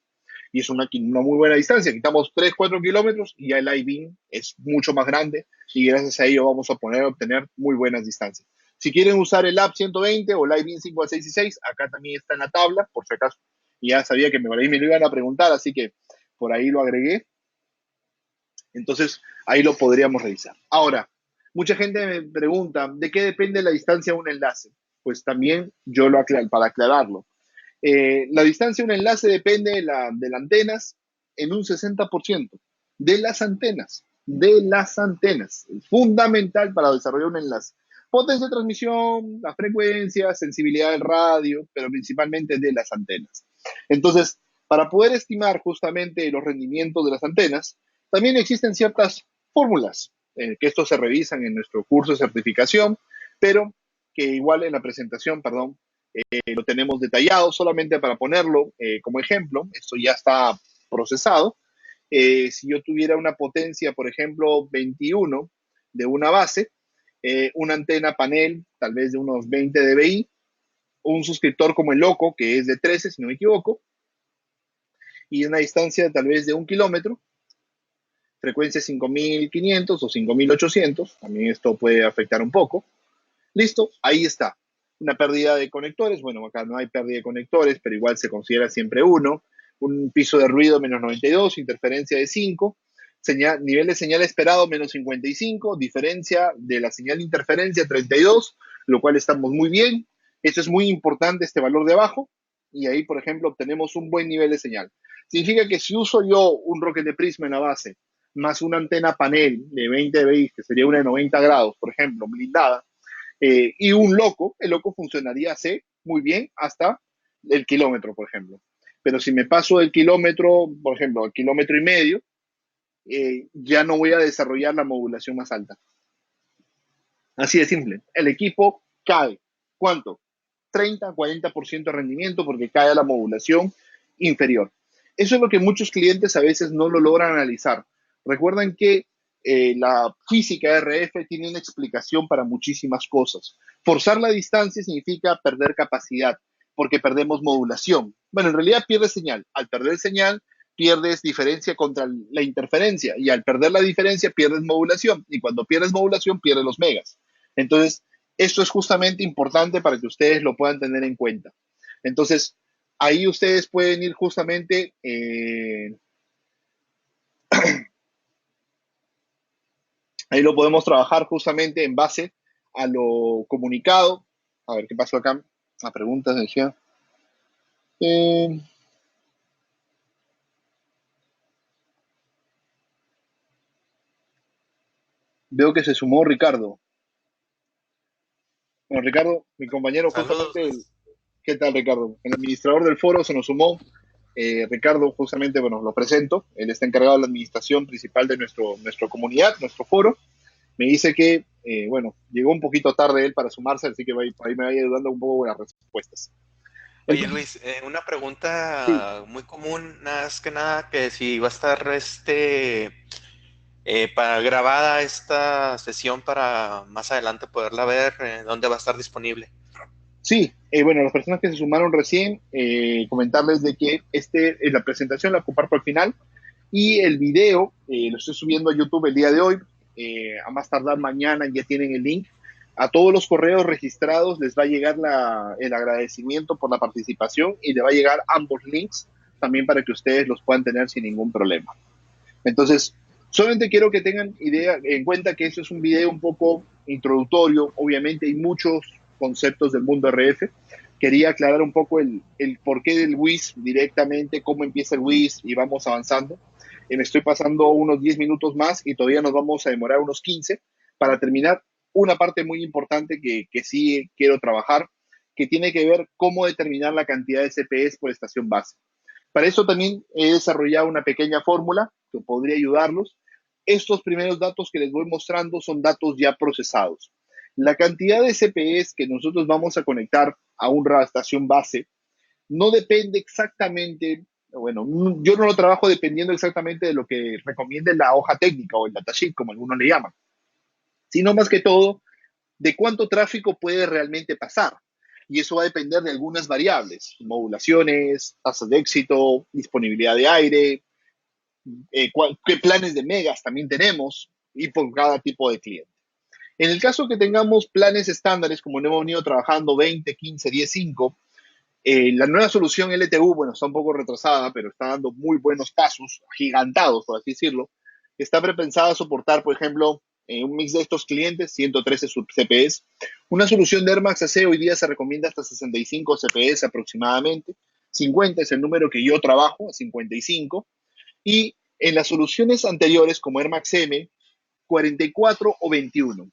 Y es una muy buena distancia. Quitamos 3, 4 kilómetros y ya el iBeam es mucho más grande y gracias a ello vamos a obtener muy buenas distancias. Si quieren usar el App 120 o el iBeam 5 a 6 y 6, acá también está en la tabla, por si acaso. Y ya sabía que me lo iban a preguntar, así que por ahí lo agregué. Entonces, ahí lo podríamos revisar. Ahora, mucha gente me pregunta, ¿de qué depende la distancia de un enlace? Pues también yo lo aclaro, para aclararlo. La distancia de un enlace depende de las antenas en un 60%. De las antenas. De las antenas. Es fundamental para desarrollar un enlace. Potencia de transmisión, la frecuencia, sensibilidad del radio, pero principalmente de las antenas. Entonces, para poder estimar justamente los rendimientos de las antenas, también existen ciertas fórmulas, que estos se revisan en nuestro curso de certificación, pero que igual en la presentación, perdón, lo tenemos detallado solamente para ponerlo como ejemplo. Esto ya está procesado. Si yo tuviera una potencia, por ejemplo, 21 de una base, una antena panel tal vez de unos 20 dBi, un suscriptor como el Loco, que es de 13, si no me equivoco, y una distancia tal vez de 1 kilómetro, frecuencia 5500 o 5800, también esto puede afectar un poco. Listo, ahí está. Una pérdida de conectores, bueno, acá no hay pérdida de conectores, pero igual se considera siempre uno. un piso de ruido menos 92, interferencia de 5, nivel de señal esperado menos 55, diferencia de la señal de interferencia 32, lo cual estamos muy bien. Esto es muy importante, este valor de abajo, y ahí, por ejemplo, obtenemos un buen nivel de señal. Significa que si uso yo un Rocket de Prisma en la base, más una antena panel de 20 dBi, que sería una de 90 grados, por ejemplo, blindada, y un loco, el loco funcionaría así muy bien hasta el kilómetro, por ejemplo. Pero si me paso del kilómetro, por ejemplo, al kilómetro y medio, ya no voy a desarrollar la modulación más alta. Así de simple. El equipo cae. ¿Cuánto? 30-40% de rendimiento porque cae a la modulación inferior. Eso es lo que muchos clientes a veces no lo logran analizar. Recuerden que la física RF tiene una explicación para muchísimas cosas. Forzar la distancia significa perder capacidad porque perdemos modulación. Bueno, en realidad pierdes señal. Al perder señal, pierdes diferencia contra la interferencia y al perder la diferencia pierdes modulación y cuando pierdes modulación pierdes los megas. Entonces, esto es justamente importante para que ustedes lo puedan tener en cuenta. Entonces, ahí ustedes pueden ir justamente, ahí lo podemos trabajar justamente en base a lo comunicado. A ver, ¿qué pasó acá? La pregunta decía. Eh, Veo que se sumó Ricardo. Bueno, Ricardo, mi compañero,
Saludos,
justamente,
Luis.
¿qué tal, Ricardo? El administrador del foro se nos sumó. Ricardo, justamente, bueno, lo presento. Él está encargado de la administración principal de nuestra comunidad, nuestro foro. Me dice que, bueno, llegó un poquito tarde él para sumarse, así que ahí me vaya ayudando un poco con las respuestas.
Oye,
Entonces,
Luis, una
sí,
pregunta muy común, nada más que nada, que si va a estar para grabada esta sesión para más adelante poderla ver, ¿dónde va a estar disponible?
sí, bueno, las personas que se sumaron recién, comentarles de que la presentación la comparto al final y el video lo estoy subiendo a YouTube el día de hoy. A más tardar mañana ya tienen el link. A todos los correos registrados les va a llegar el agradecimiento por la participación y le va a llegar ambos links también para que ustedes los puedan tener sin ningún problema. Entonces, solamente quiero que tengan idea, en cuenta que eso es un video un poco introductorio. Obviamente hay muchos conceptos del mundo RF. Quería aclarar un poco el porqué del WIS directamente, cómo empieza el WIS y vamos avanzando. Me estoy pasando unos 10 minutos más y todavía nos vamos a demorar unos 15 para terminar una parte muy importante que sí quiero trabajar, que tiene que ver cómo determinar la cantidad de CPS por estación base. Para eso también he desarrollado una pequeña fórmula que podría ayudarlos. Estos primeros datos que les voy mostrando son datos ya procesados. La cantidad de CPEs que nosotros vamos a conectar a una estación base no depende exactamente, bueno, yo no lo trabajo dependiendo exactamente de lo que recomiende la hoja técnica o el datasheet, como algunos le llaman, sino más que todo de cuánto tráfico puede realmente pasar. Y eso va a depender de algunas variables, modulaciones, tasas de éxito, disponibilidad de aire, qué planes de megas también tenemos y por cada tipo de cliente. En el caso que tengamos planes estándares, como hemos venido trabajando 20, 15, 10, 5, la nueva solución LTU, bueno, está un poco retrasada, pero está dando muy buenos pasos, gigantados, por así decirlo. Está prepensada a soportar, por ejemplo, un mix de estos clientes, 113 CPS. Una solución de Air Max AC hoy día se recomienda hasta 65 CPS aproximadamente. 50 es el número que yo trabajo, 55. Y en las soluciones anteriores, como Air Max M, 44 o 21.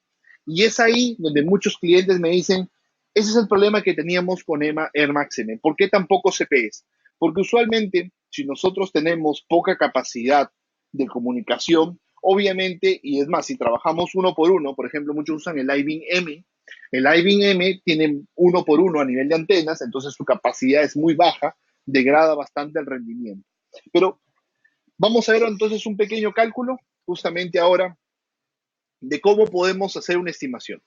Y es ahí donde muchos clientes me dicen, ese es el problema que teníamos con Air Max M. ¿Por qué tan pocos CPS? Porque usualmente, si nosotros tenemos poca capacidad de comunicación, obviamente, y es más, si trabajamos uno por uno, por ejemplo, muchos usan el iBeam M, el iBeam M tiene uno por uno a nivel de antenas, entonces su capacidad es muy baja, degrada bastante el rendimiento. Pero vamos a ver entonces un pequeño cálculo, justamente ahora, de cómo podemos hacer una estimación.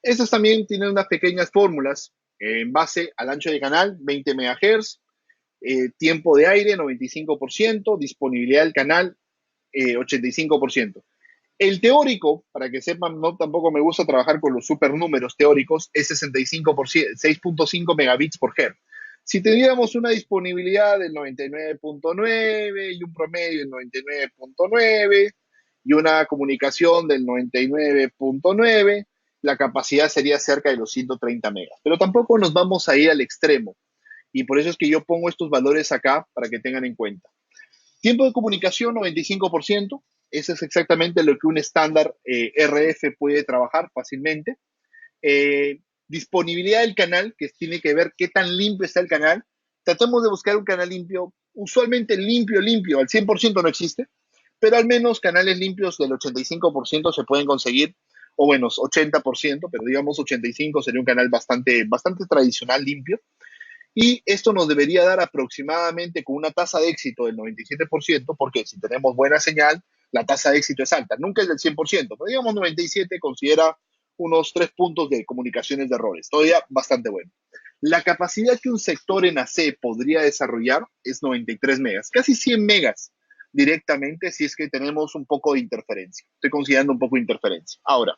Estas también tienen unas pequeñas fórmulas en base al ancho de canal, 20 MHz, tiempo de aire, 95%, disponibilidad del canal, 85%. El teórico, para que sepan, no tampoco me gusta trabajar con los supernúmeros teóricos, es 65%, 6.5 megabits por hertz. Si tuviéramos una disponibilidad del 99.9 y un promedio del 99.9 y una comunicación del 99.9, la capacidad sería cerca de los 130 megas. Pero tampoco nos vamos a ir al extremo. Y por eso es que yo pongo estos valores acá para que tengan en cuenta. Tiempo de comunicación, 95%. Eso es exactamente lo que un estándar RF puede trabajar fácilmente. Disponibilidad del canal, que tiene que ver qué tan limpio está el canal. Tratamos de buscar un canal limpio, usualmente limpio, al 100% no existe, pero al menos canales limpios del 85% se pueden conseguir, o bueno, 80%, pero digamos 85% sería un canal bastante tradicional, limpio. Y esto nos debería dar aproximadamente con una tasa de éxito del 97%, porque si tenemos buena señal, la tasa de éxito es alta. Nunca es del 100%, pero digamos 97% considera unos 3 puntos de comunicaciones de errores. Todavía bastante bueno. La capacidad que un sector en AC podría desarrollar es 93 megas, casi 100 megas directamente si es que tenemos un poco de interferencia. Estoy considerando un poco de interferencia. Ahora,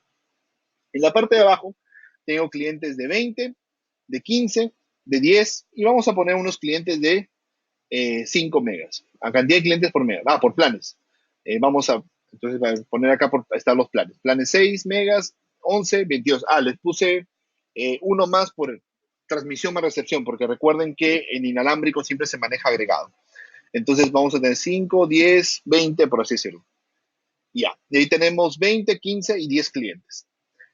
en la parte de abajo tengo clientes de 20, de 15, de 10 y vamos a poner unos clientes de 5 megas. A cantidad de clientes por mega. Por planes. Vamos a entonces poner acá están los planes. Planes 6 megas, 11, 22. Les puse uno más por transmisión más recepción, porque recuerden que en inalámbrico siempre se maneja agregado. Entonces vamos a tener 5, 10, 20, por así decirlo. Ya. Y ahí tenemos 20, 15 y 10 clientes.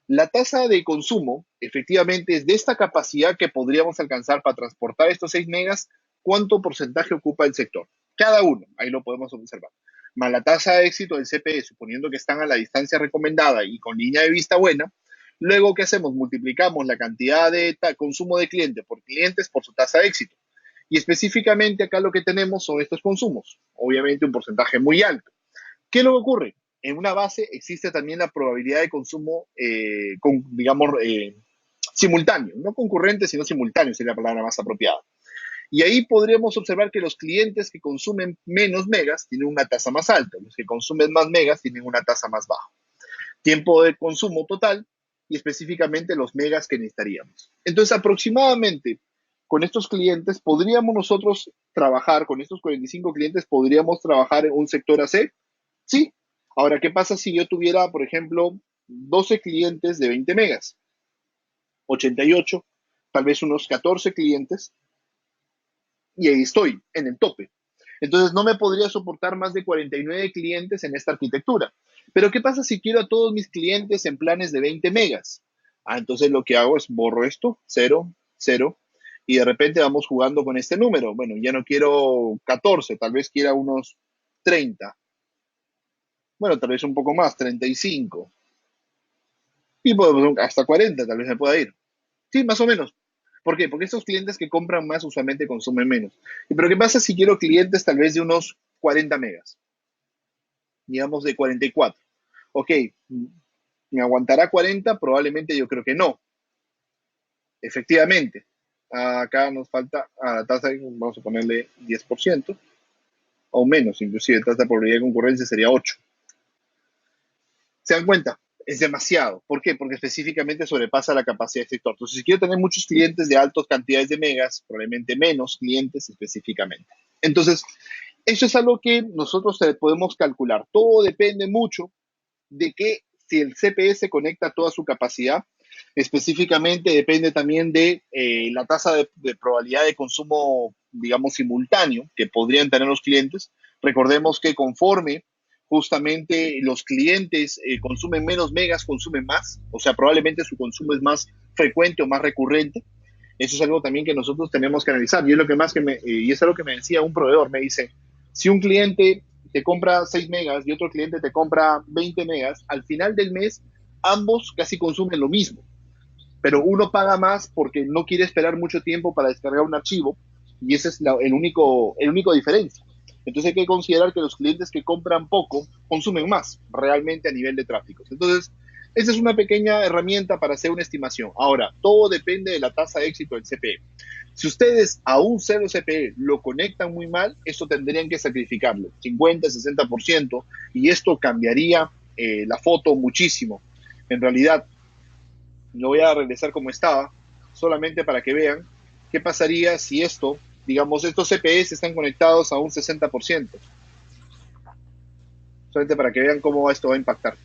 La tasa de consumo, efectivamente, es de esta capacidad que podríamos alcanzar para transportar estos 6 megas, ¿cuánto porcentaje ocupa el sector? Cada uno, ahí lo podemos observar. Más la tasa de éxito del CPE, suponiendo que están a la distancia recomendada y con línea de vista buena. Luego, ¿qué hacemos? Multiplicamos la cantidad de consumo de cliente por clientes por su tasa de éxito. Y específicamente acá lo que tenemos son estos consumos. Obviamente un porcentaje muy alto. ¿Qué es lo que ocurre? En una base existe también la probabilidad de consumo, digamos, simultáneo, no concurrente, sino simultáneo sería la palabra más apropiada. Y ahí podríamos observar que los clientes que consumen menos megas tienen una tasa más alta, los que consumen más megas tienen una tasa más baja. Tiempo de consumo total y específicamente los megas que necesitaríamos. Entonces, aproximadamente con estos clientes podríamos nosotros trabajar, con estos 45 clientes podríamos trabajar en un sector AC. Sí. Ahora, ¿qué pasa si yo tuviera, por ejemplo, 12 clientes de 20 megas? 88, tal vez unos 14 clientes, y ahí estoy, en el tope. Entonces, no me podría soportar más de 49 clientes en esta arquitectura. Pero, ¿qué pasa si quiero a todos mis clientes en planes de 20 megas? Entonces lo que hago es borro esto, 0, 0, y de repente vamos jugando con este número. Bueno, ya no quiero 14, tal vez quiera unos 30. Bueno, tal vez un poco más, 35. Y pues, hasta 40 tal vez me pueda ir. Sí, más o menos. ¿Por qué? Porque estos clientes que compran más usualmente consumen menos. Pero ¿qué pasa si quiero clientes tal vez de unos 40 megas? Digamos de 44. Ok, ¿me aguantará 40? Probablemente yo creo que no. Efectivamente. Acá nos falta a la tasa, vamos a ponerle 10%, o menos, inclusive, tasa de probabilidad de concurrencia sería 8. ¿Se dan cuenta? Es demasiado. ¿Por qué? Porque específicamente sobrepasa la capacidad del sector. Entonces, si quiero tener muchos clientes de altas cantidades de megas, probablemente menos clientes específicamente. Entonces, eso es algo que nosotros podemos calcular. Todo depende mucho de que si el CPS conecta toda su capacidad, específicamente depende también de la tasa de probabilidad de consumo, digamos, simultáneo que podrían tener los clientes. Recordemos que conforme justamente los clientes consumen menos megas, consumen más, o sea, probablemente su consumo es más frecuente o más recurrente. Eso es algo también que nosotros tenemos que analizar. Y es lo que más y es algo que me decía un proveedor, me dice, si un cliente te compra 6 megas y otro cliente te compra 20 megas, al final del mes ambos casi consumen lo mismo, pero uno paga más porque no quiere esperar mucho tiempo para descargar un archivo y ese es el único diferencia. Entonces hay que considerar que los clientes que compran poco consumen más realmente a nivel de tráfico. Entonces, esa es una pequeña herramienta para hacer una estimación. Ahora, todo depende de la tasa de éxito del CPE. Si ustedes a un cero CPE lo conectan muy mal, eso tendrían que sacrificarlo, 50, 60%, y esto cambiaría la foto muchísimo. En realidad, lo voy a regresar como estaba, solamente para que vean. ¿Qué pasaría si esto, digamos, estos CPEs están conectados a un 60%? Solamente para que vean cómo esto va a impactar.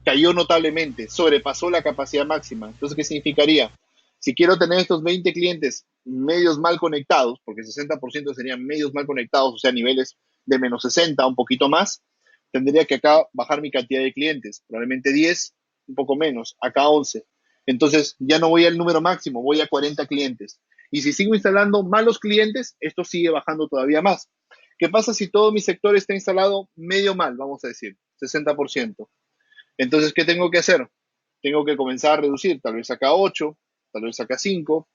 Cayó notablemente, sobrepasó la capacidad máxima. Entonces, ¿qué significaría? Si quiero tener estos 20 clientes medios mal conectados, porque el 60% serían medios mal conectados, o sea, niveles de menos 60, un poquito más, tendría que acá bajar mi cantidad de clientes, probablemente 10, un poco menos, acá 11. Entonces, ya no voy al número máximo, voy a 40 clientes. Y si sigo instalando malos clientes, esto sigue bajando todavía más. ¿Qué pasa si todo mi sector está instalado medio mal, vamos a decir, 60%? Entonces, ¿qué tengo que hacer? Tengo que comenzar a reducir, tal vez saca 8, tal vez saca 5,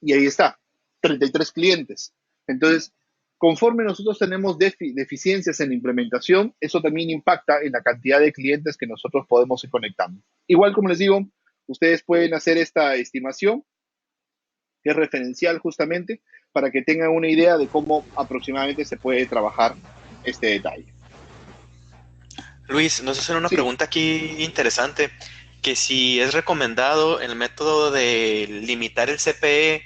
y ahí está, 33 clientes. Entonces, conforme nosotros tenemos deficiencias en la implementación, eso también impacta en la cantidad de clientes que nosotros podemos ir conectando. Igual, como les digo, ustedes pueden hacer esta estimación, que es referencial justamente, para que tengan una idea de cómo aproximadamente se puede trabajar este detalle.
Luis, nos hacen una
Sí,
pregunta aquí interesante, que si es recomendado el método de limitar el CPE,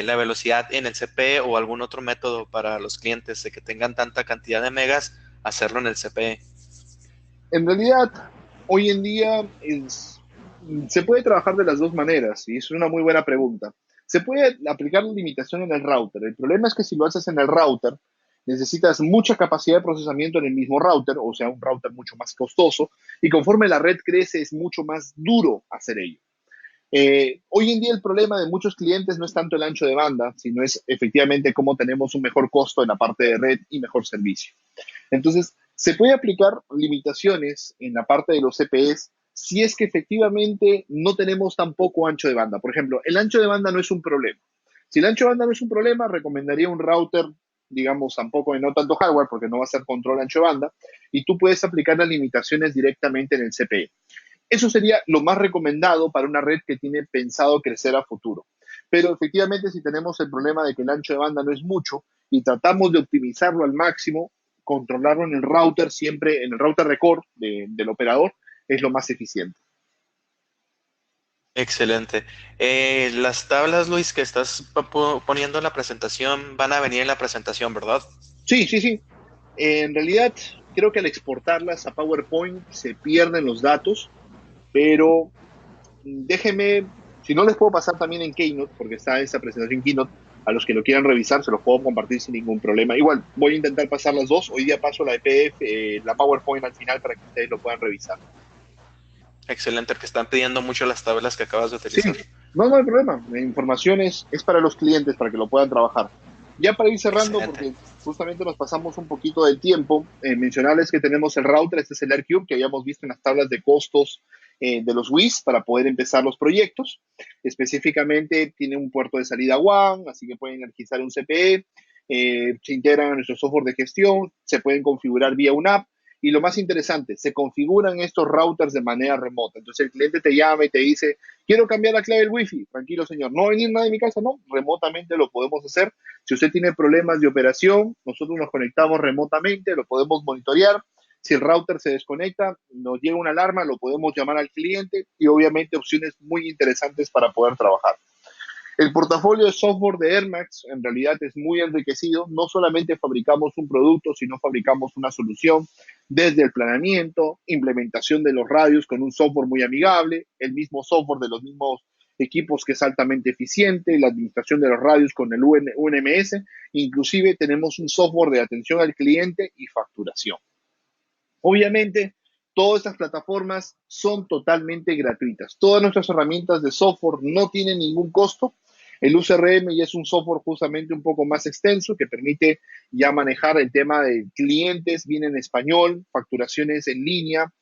la velocidad en el CPE o algún otro método para los clientes de que tengan tanta cantidad de megas, hacerlo en el CPE.
en realidad, hoy en día se puede trabajar de las dos maneras y es una muy buena pregunta. Se puede aplicar la limitación en el router. El problema es que si lo haces en el router, necesitas mucha capacidad de procesamiento en el mismo router, o sea, un router mucho más costoso, y conforme la red crece es mucho más duro hacer ello. Hoy en día el problema de muchos clientes no es tanto el ancho de banda, sino es efectivamente cómo tenemos un mejor costo en la parte de red y mejor servicio. Entonces, se puede aplicar limitaciones en la parte de los CPEs si es que efectivamente no tenemos tampoco ancho de banda. Por ejemplo, el ancho de banda no es un problema. Si el ancho de banda no es un problema, recomendaría un router, digamos, tampoco de no tanto hardware, porque no va a ser control ancho de banda, y tú puedes aplicar las limitaciones directamente en el CPE. Eso sería lo más recomendado para una red que tiene pensado crecer a futuro. Pero efectivamente, si tenemos el problema de que el ancho de banda no es mucho y tratamos de optimizarlo al máximo, controlarlo en el router, siempre en el router de core del operador, es lo más eficiente.
Excelente. Las tablas, Luis, que estás poniendo en la presentación van a venir en la presentación, ¿verdad?
Sí, sí, sí. En realidad, creo que al exportarlas a PowerPoint se pierden los datos, pero déjenme, si no les puedo pasar también en Keynote, porque está esa presentación Keynote, a los que lo quieran revisar se los puedo compartir sin ningún problema. Igual, voy a intentar pasar las dos. Hoy día paso la de PDF, la PowerPoint al final para que ustedes lo puedan revisar.
Excelente, que están pidiendo mucho las tablas que acabas de
Sí,
utilizar.
no, no hay problema. La información es para los clientes, para que lo puedan trabajar. Ya para ir cerrando,
Excelente.
porque justamente nos pasamos un poquito del tiempo, mencionarles que tenemos el router, este es el AirCube, que habíamos visto en las tablas de costos de los WIS para poder empezar los proyectos. Específicamente tiene un puerto de salida WAN, así que pueden energizar un CPE, se integran a nuestro software de gestión, se pueden configurar vía una app. Y lo más interesante, se configuran estos routers de manera remota. Entonces el cliente te llama y te dice, quiero cambiar la clave del wifi. Tranquilo, señor. No va a venir nada de mi casa, no. Remotamente lo podemos hacer. Si usted tiene problemas de operación, nosotros nos conectamos remotamente, lo podemos monitorear. Si el router se desconecta, nos llega una alarma, lo podemos llamar al cliente y obviamente opciones muy interesantes para poder trabajar. El portafolio de software de Airmax en realidad es muy enriquecido. No solamente fabricamos un producto, sino fabricamos una solución desde el planeamiento, implementación de los radios con un software muy amigable, el mismo software de los mismos equipos que es altamente eficiente, la administración de los radios con el UNMS, inclusive tenemos un software de atención al cliente y facturación. Obviamente, todas estas plataformas son totalmente gratuitas. Todas nuestras herramientas de software no tienen ningún costo. El UCRM ya es un software justamente un poco más extenso que permite ya manejar el tema de clientes, viene en español, facturaciones en línea,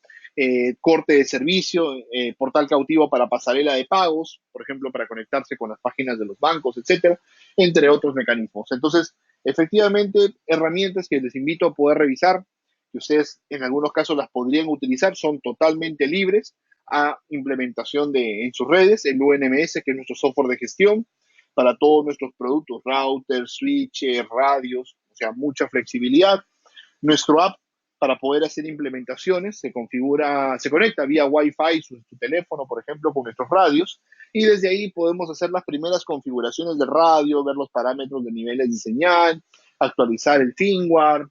corte de servicio, portal cautivo para pasarela de pagos, por ejemplo, para conectarse con las páginas de los bancos, etcétera, entre otros mecanismos. Entonces, efectivamente, herramientas que les invito a poder revisar, que ustedes en algunos casos las podrían utilizar, son totalmente libres a implementación en sus redes, el UNMS, que es nuestro software de gestión para todos nuestros productos, routers, switches, radios, o sea, mucha flexibilidad. Nuestro app para poder hacer implementaciones se configura, se conecta vía Wi-Fi su teléfono, por ejemplo, con nuestros radios y desde ahí podemos hacer las primeras configuraciones de radio, ver los parámetros de niveles de señal, actualizar el firmware,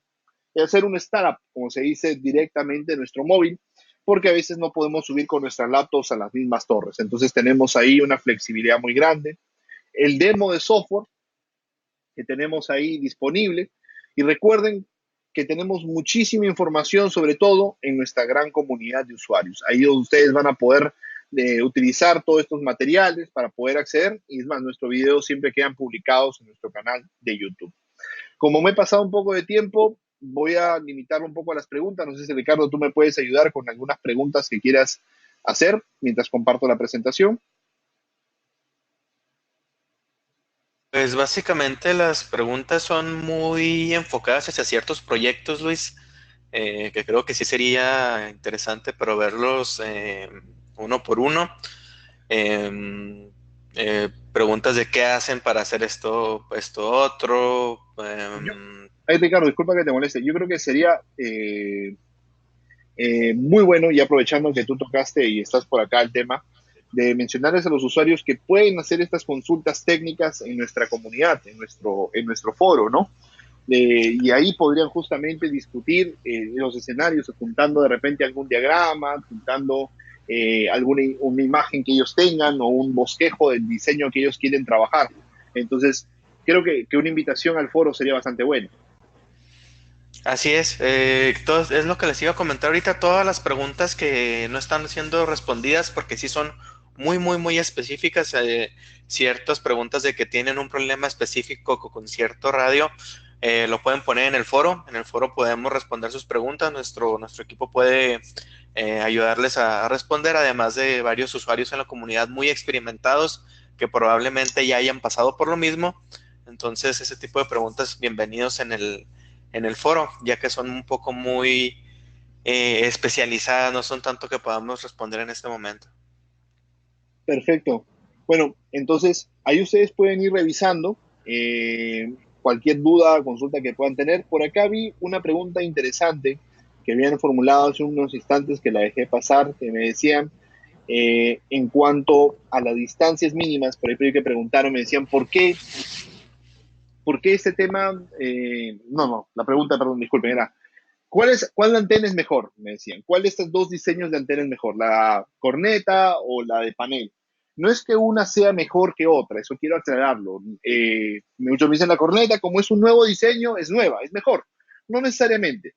hacer un startup, como se dice, directamente en nuestro móvil, porque a veces no podemos subir con nuestras laptops a las mismas torres. Entonces tenemos ahí una flexibilidad muy grande. El demo de software que tenemos ahí disponible. Y recuerden que tenemos muchísima información, sobre todo en nuestra gran comunidad de usuarios. Ahí donde ustedes van a poder utilizar todos estos materiales para poder acceder. Y es más, nuestros videos siempre quedan publicados en nuestro canal de YouTube. Como me he pasado un poco de tiempo, voy a limitarlo un poco a las preguntas. No sé si, Ricardo, tú me puedes ayudar con algunas preguntas que quieras hacer mientras comparto la presentación.
Pues básicamente las preguntas son muy enfocadas hacia ciertos proyectos, Luis, que creo que sí sería interesante, pero verlos uno por uno. Preguntas de qué hacen para hacer esto otro.
Ay, Ricardo, disculpa que te moleste. Yo creo que sería muy bueno, y aprovechando que tú tocaste y estás por acá el tema, de mencionarles a los usuarios que pueden hacer estas consultas técnicas en nuestra comunidad, en nuestro foro, ¿no? Y ahí podrían justamente discutir los escenarios, juntando de repente algún diagrama, juntando una imagen que ellos tengan o un bosquejo del diseño que ellos quieren trabajar. Entonces, creo que una invitación al foro sería bastante buena.
Así es, es lo que les iba a comentar ahorita, todas las preguntas que no están siendo respondidas, porque sí son muy, muy, muy específicas, ciertas preguntas de que tienen un problema específico con cierto radio, lo pueden poner en el foro podemos responder sus preguntas, nuestro equipo puede ayudarles a responder, además de varios usuarios en la comunidad muy experimentados que probablemente ya hayan pasado por lo mismo, entonces ese tipo de preguntas, bienvenidos en el foro, ya que son un poco muy especializadas, no son tanto que podamos responder en este momento.
Perfecto. Bueno, entonces ahí ustedes pueden ir revisando cualquier duda, consulta que puedan tener. Por acá vi una pregunta interesante que habían formulado hace unos instantes que la dejé pasar, que me decían en cuanto a las distancias mínimas, por ahí que preguntaron, me decían, ¿por qué este tema? No, la pregunta, perdón, disculpen, era, ¿cuál antena es mejor? Me decían. ¿Cuál de estos dos diseños de antena es mejor? ¿La corneta o la de panel? No es que una sea mejor que otra, eso quiero aclararlo. Muchos me dicen la corneta, como es un nuevo diseño, es nueva, es mejor. No necesariamente.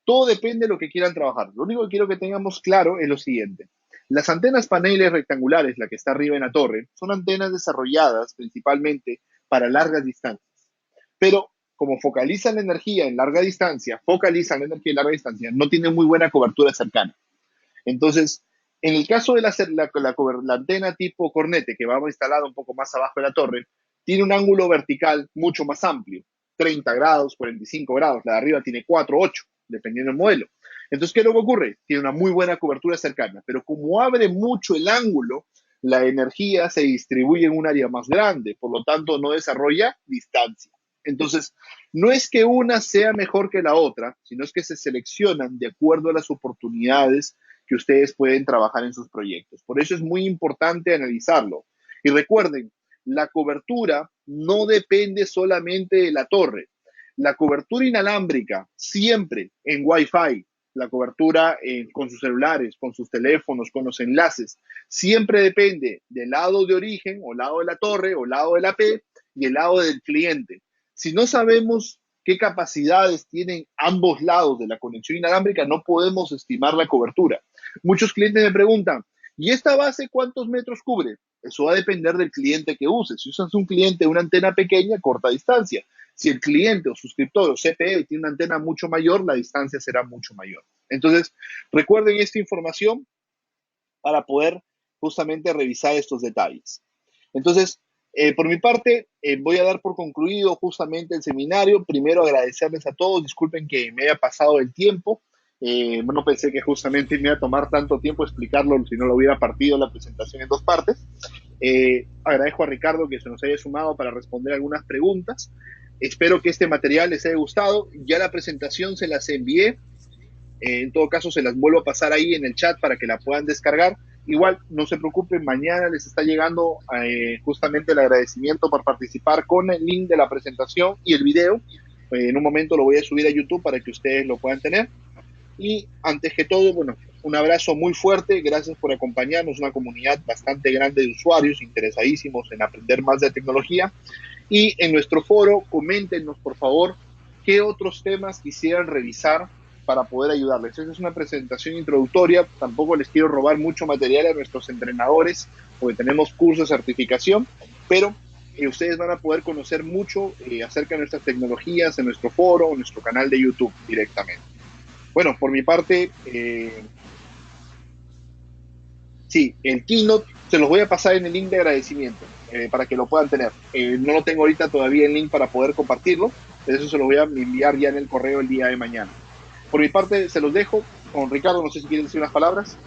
Todo depende de lo que quieran trabajar. Lo único que quiero que tengamos claro es lo siguiente. Las antenas paneles rectangulares, la que está arriba en la torre, son antenas desarrolladas principalmente para largas distancias. Pero como focalizan la energía en larga distancia, no tienen muy buena cobertura cercana. Entonces, en el caso de la antena tipo cornete, que va instalada un poco más abajo de la torre, tiene un ángulo vertical mucho más amplio, 30 grados, 45 grados. La de arriba tiene 4, 8, dependiendo del modelo. Entonces, ¿qué es lo que ocurre? Tiene una muy buena cobertura cercana, pero como abre mucho el ángulo, la energía se distribuye en un área más grande, por lo tanto, no desarrolla distancia. Entonces, no es que una sea mejor que la otra, sino es que se seleccionan de acuerdo a las oportunidades que ustedes pueden trabajar en sus proyectos. Por eso es muy importante analizarlo. Y recuerden, la cobertura no depende solamente de la torre. La cobertura inalámbrica, siempre en Wi-Fi, la cobertura con sus celulares, con sus teléfonos, con los enlaces, siempre depende del lado de origen o lado de la torre o lado de la P y el lado del cliente. Si no sabemos qué capacidades tienen ambos lados de la conexión inalámbrica, no podemos estimar la cobertura. Muchos clientes me preguntan, ¿y esta base cuántos metros cubre? Eso va a depender del cliente que uses. Si usas un cliente de una antena pequeña, corta distancia. Si el cliente o suscriptor o CPE tiene una antena mucho mayor, la distancia será mucho mayor. Entonces, recuerden esta información para poder justamente revisar estos detalles. Entonces, por mi parte, voy a dar por concluido justamente el seminario. Primero, agradecerles a todos. Disculpen que me haya pasado el tiempo. No pensé que justamente me iba a tomar tanto tiempo explicarlo si no lo hubiera partido la presentación en dos partes. Agradezco a Ricardo que se nos haya sumado para responder algunas preguntas. Espero que este material les haya gustado. Ya la presentación se las envié. En todo caso, se las vuelvo a pasar ahí en el chat para que la puedan descargar. Igual, no se preocupen, mañana les está llegando justamente el agradecimiento por participar con el link de la presentación y el video. En un momento lo voy a subir a YouTube para que ustedes lo puedan tener. Y antes que todo, bueno, un abrazo muy fuerte, gracias por acompañarnos, una comunidad bastante grande de usuarios interesadísimos en aprender más de tecnología. Y en nuestro foro, coméntenos por favor qué otros temas quisieran revisar para poder ayudarles. Esta es una presentación introductoria, tampoco les quiero robar mucho material a nuestros entrenadores, porque tenemos cursos de certificación, pero ustedes van a poder conocer mucho acerca de nuestras tecnologías en nuestro foro, en nuestro canal de YouTube directamente. Bueno, por mi parte, sí, el keynote se los voy a pasar en el link de agradecimiento para que lo puedan tener. No lo tengo ahorita todavía el link para poder compartirlo, eso se lo voy a enviar ya en el correo el día de mañana. Por mi parte, se los dejo con Ricardo, no sé si quieren decir unas palabras.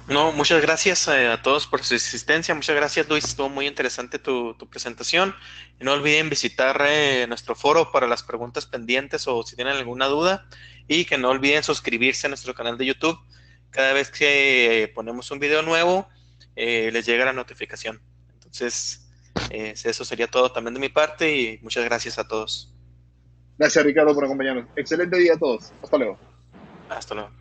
No, muchas gracias a todos por su asistencia. Muchas gracias, Luis. Estuvo muy interesante tu presentación. Y no olviden visitar nuestro foro para las preguntas pendientes o si tienen alguna duda. Y que no olviden suscribirse a nuestro canal de YouTube. Cada vez que ponemos un video nuevo, les llega la notificación. Entonces, eso sería todo también de mi parte y muchas gracias a todos.
Gracias, Ricardo, por acompañarnos. Excelente día a todos. Hasta luego.
Hasta luego.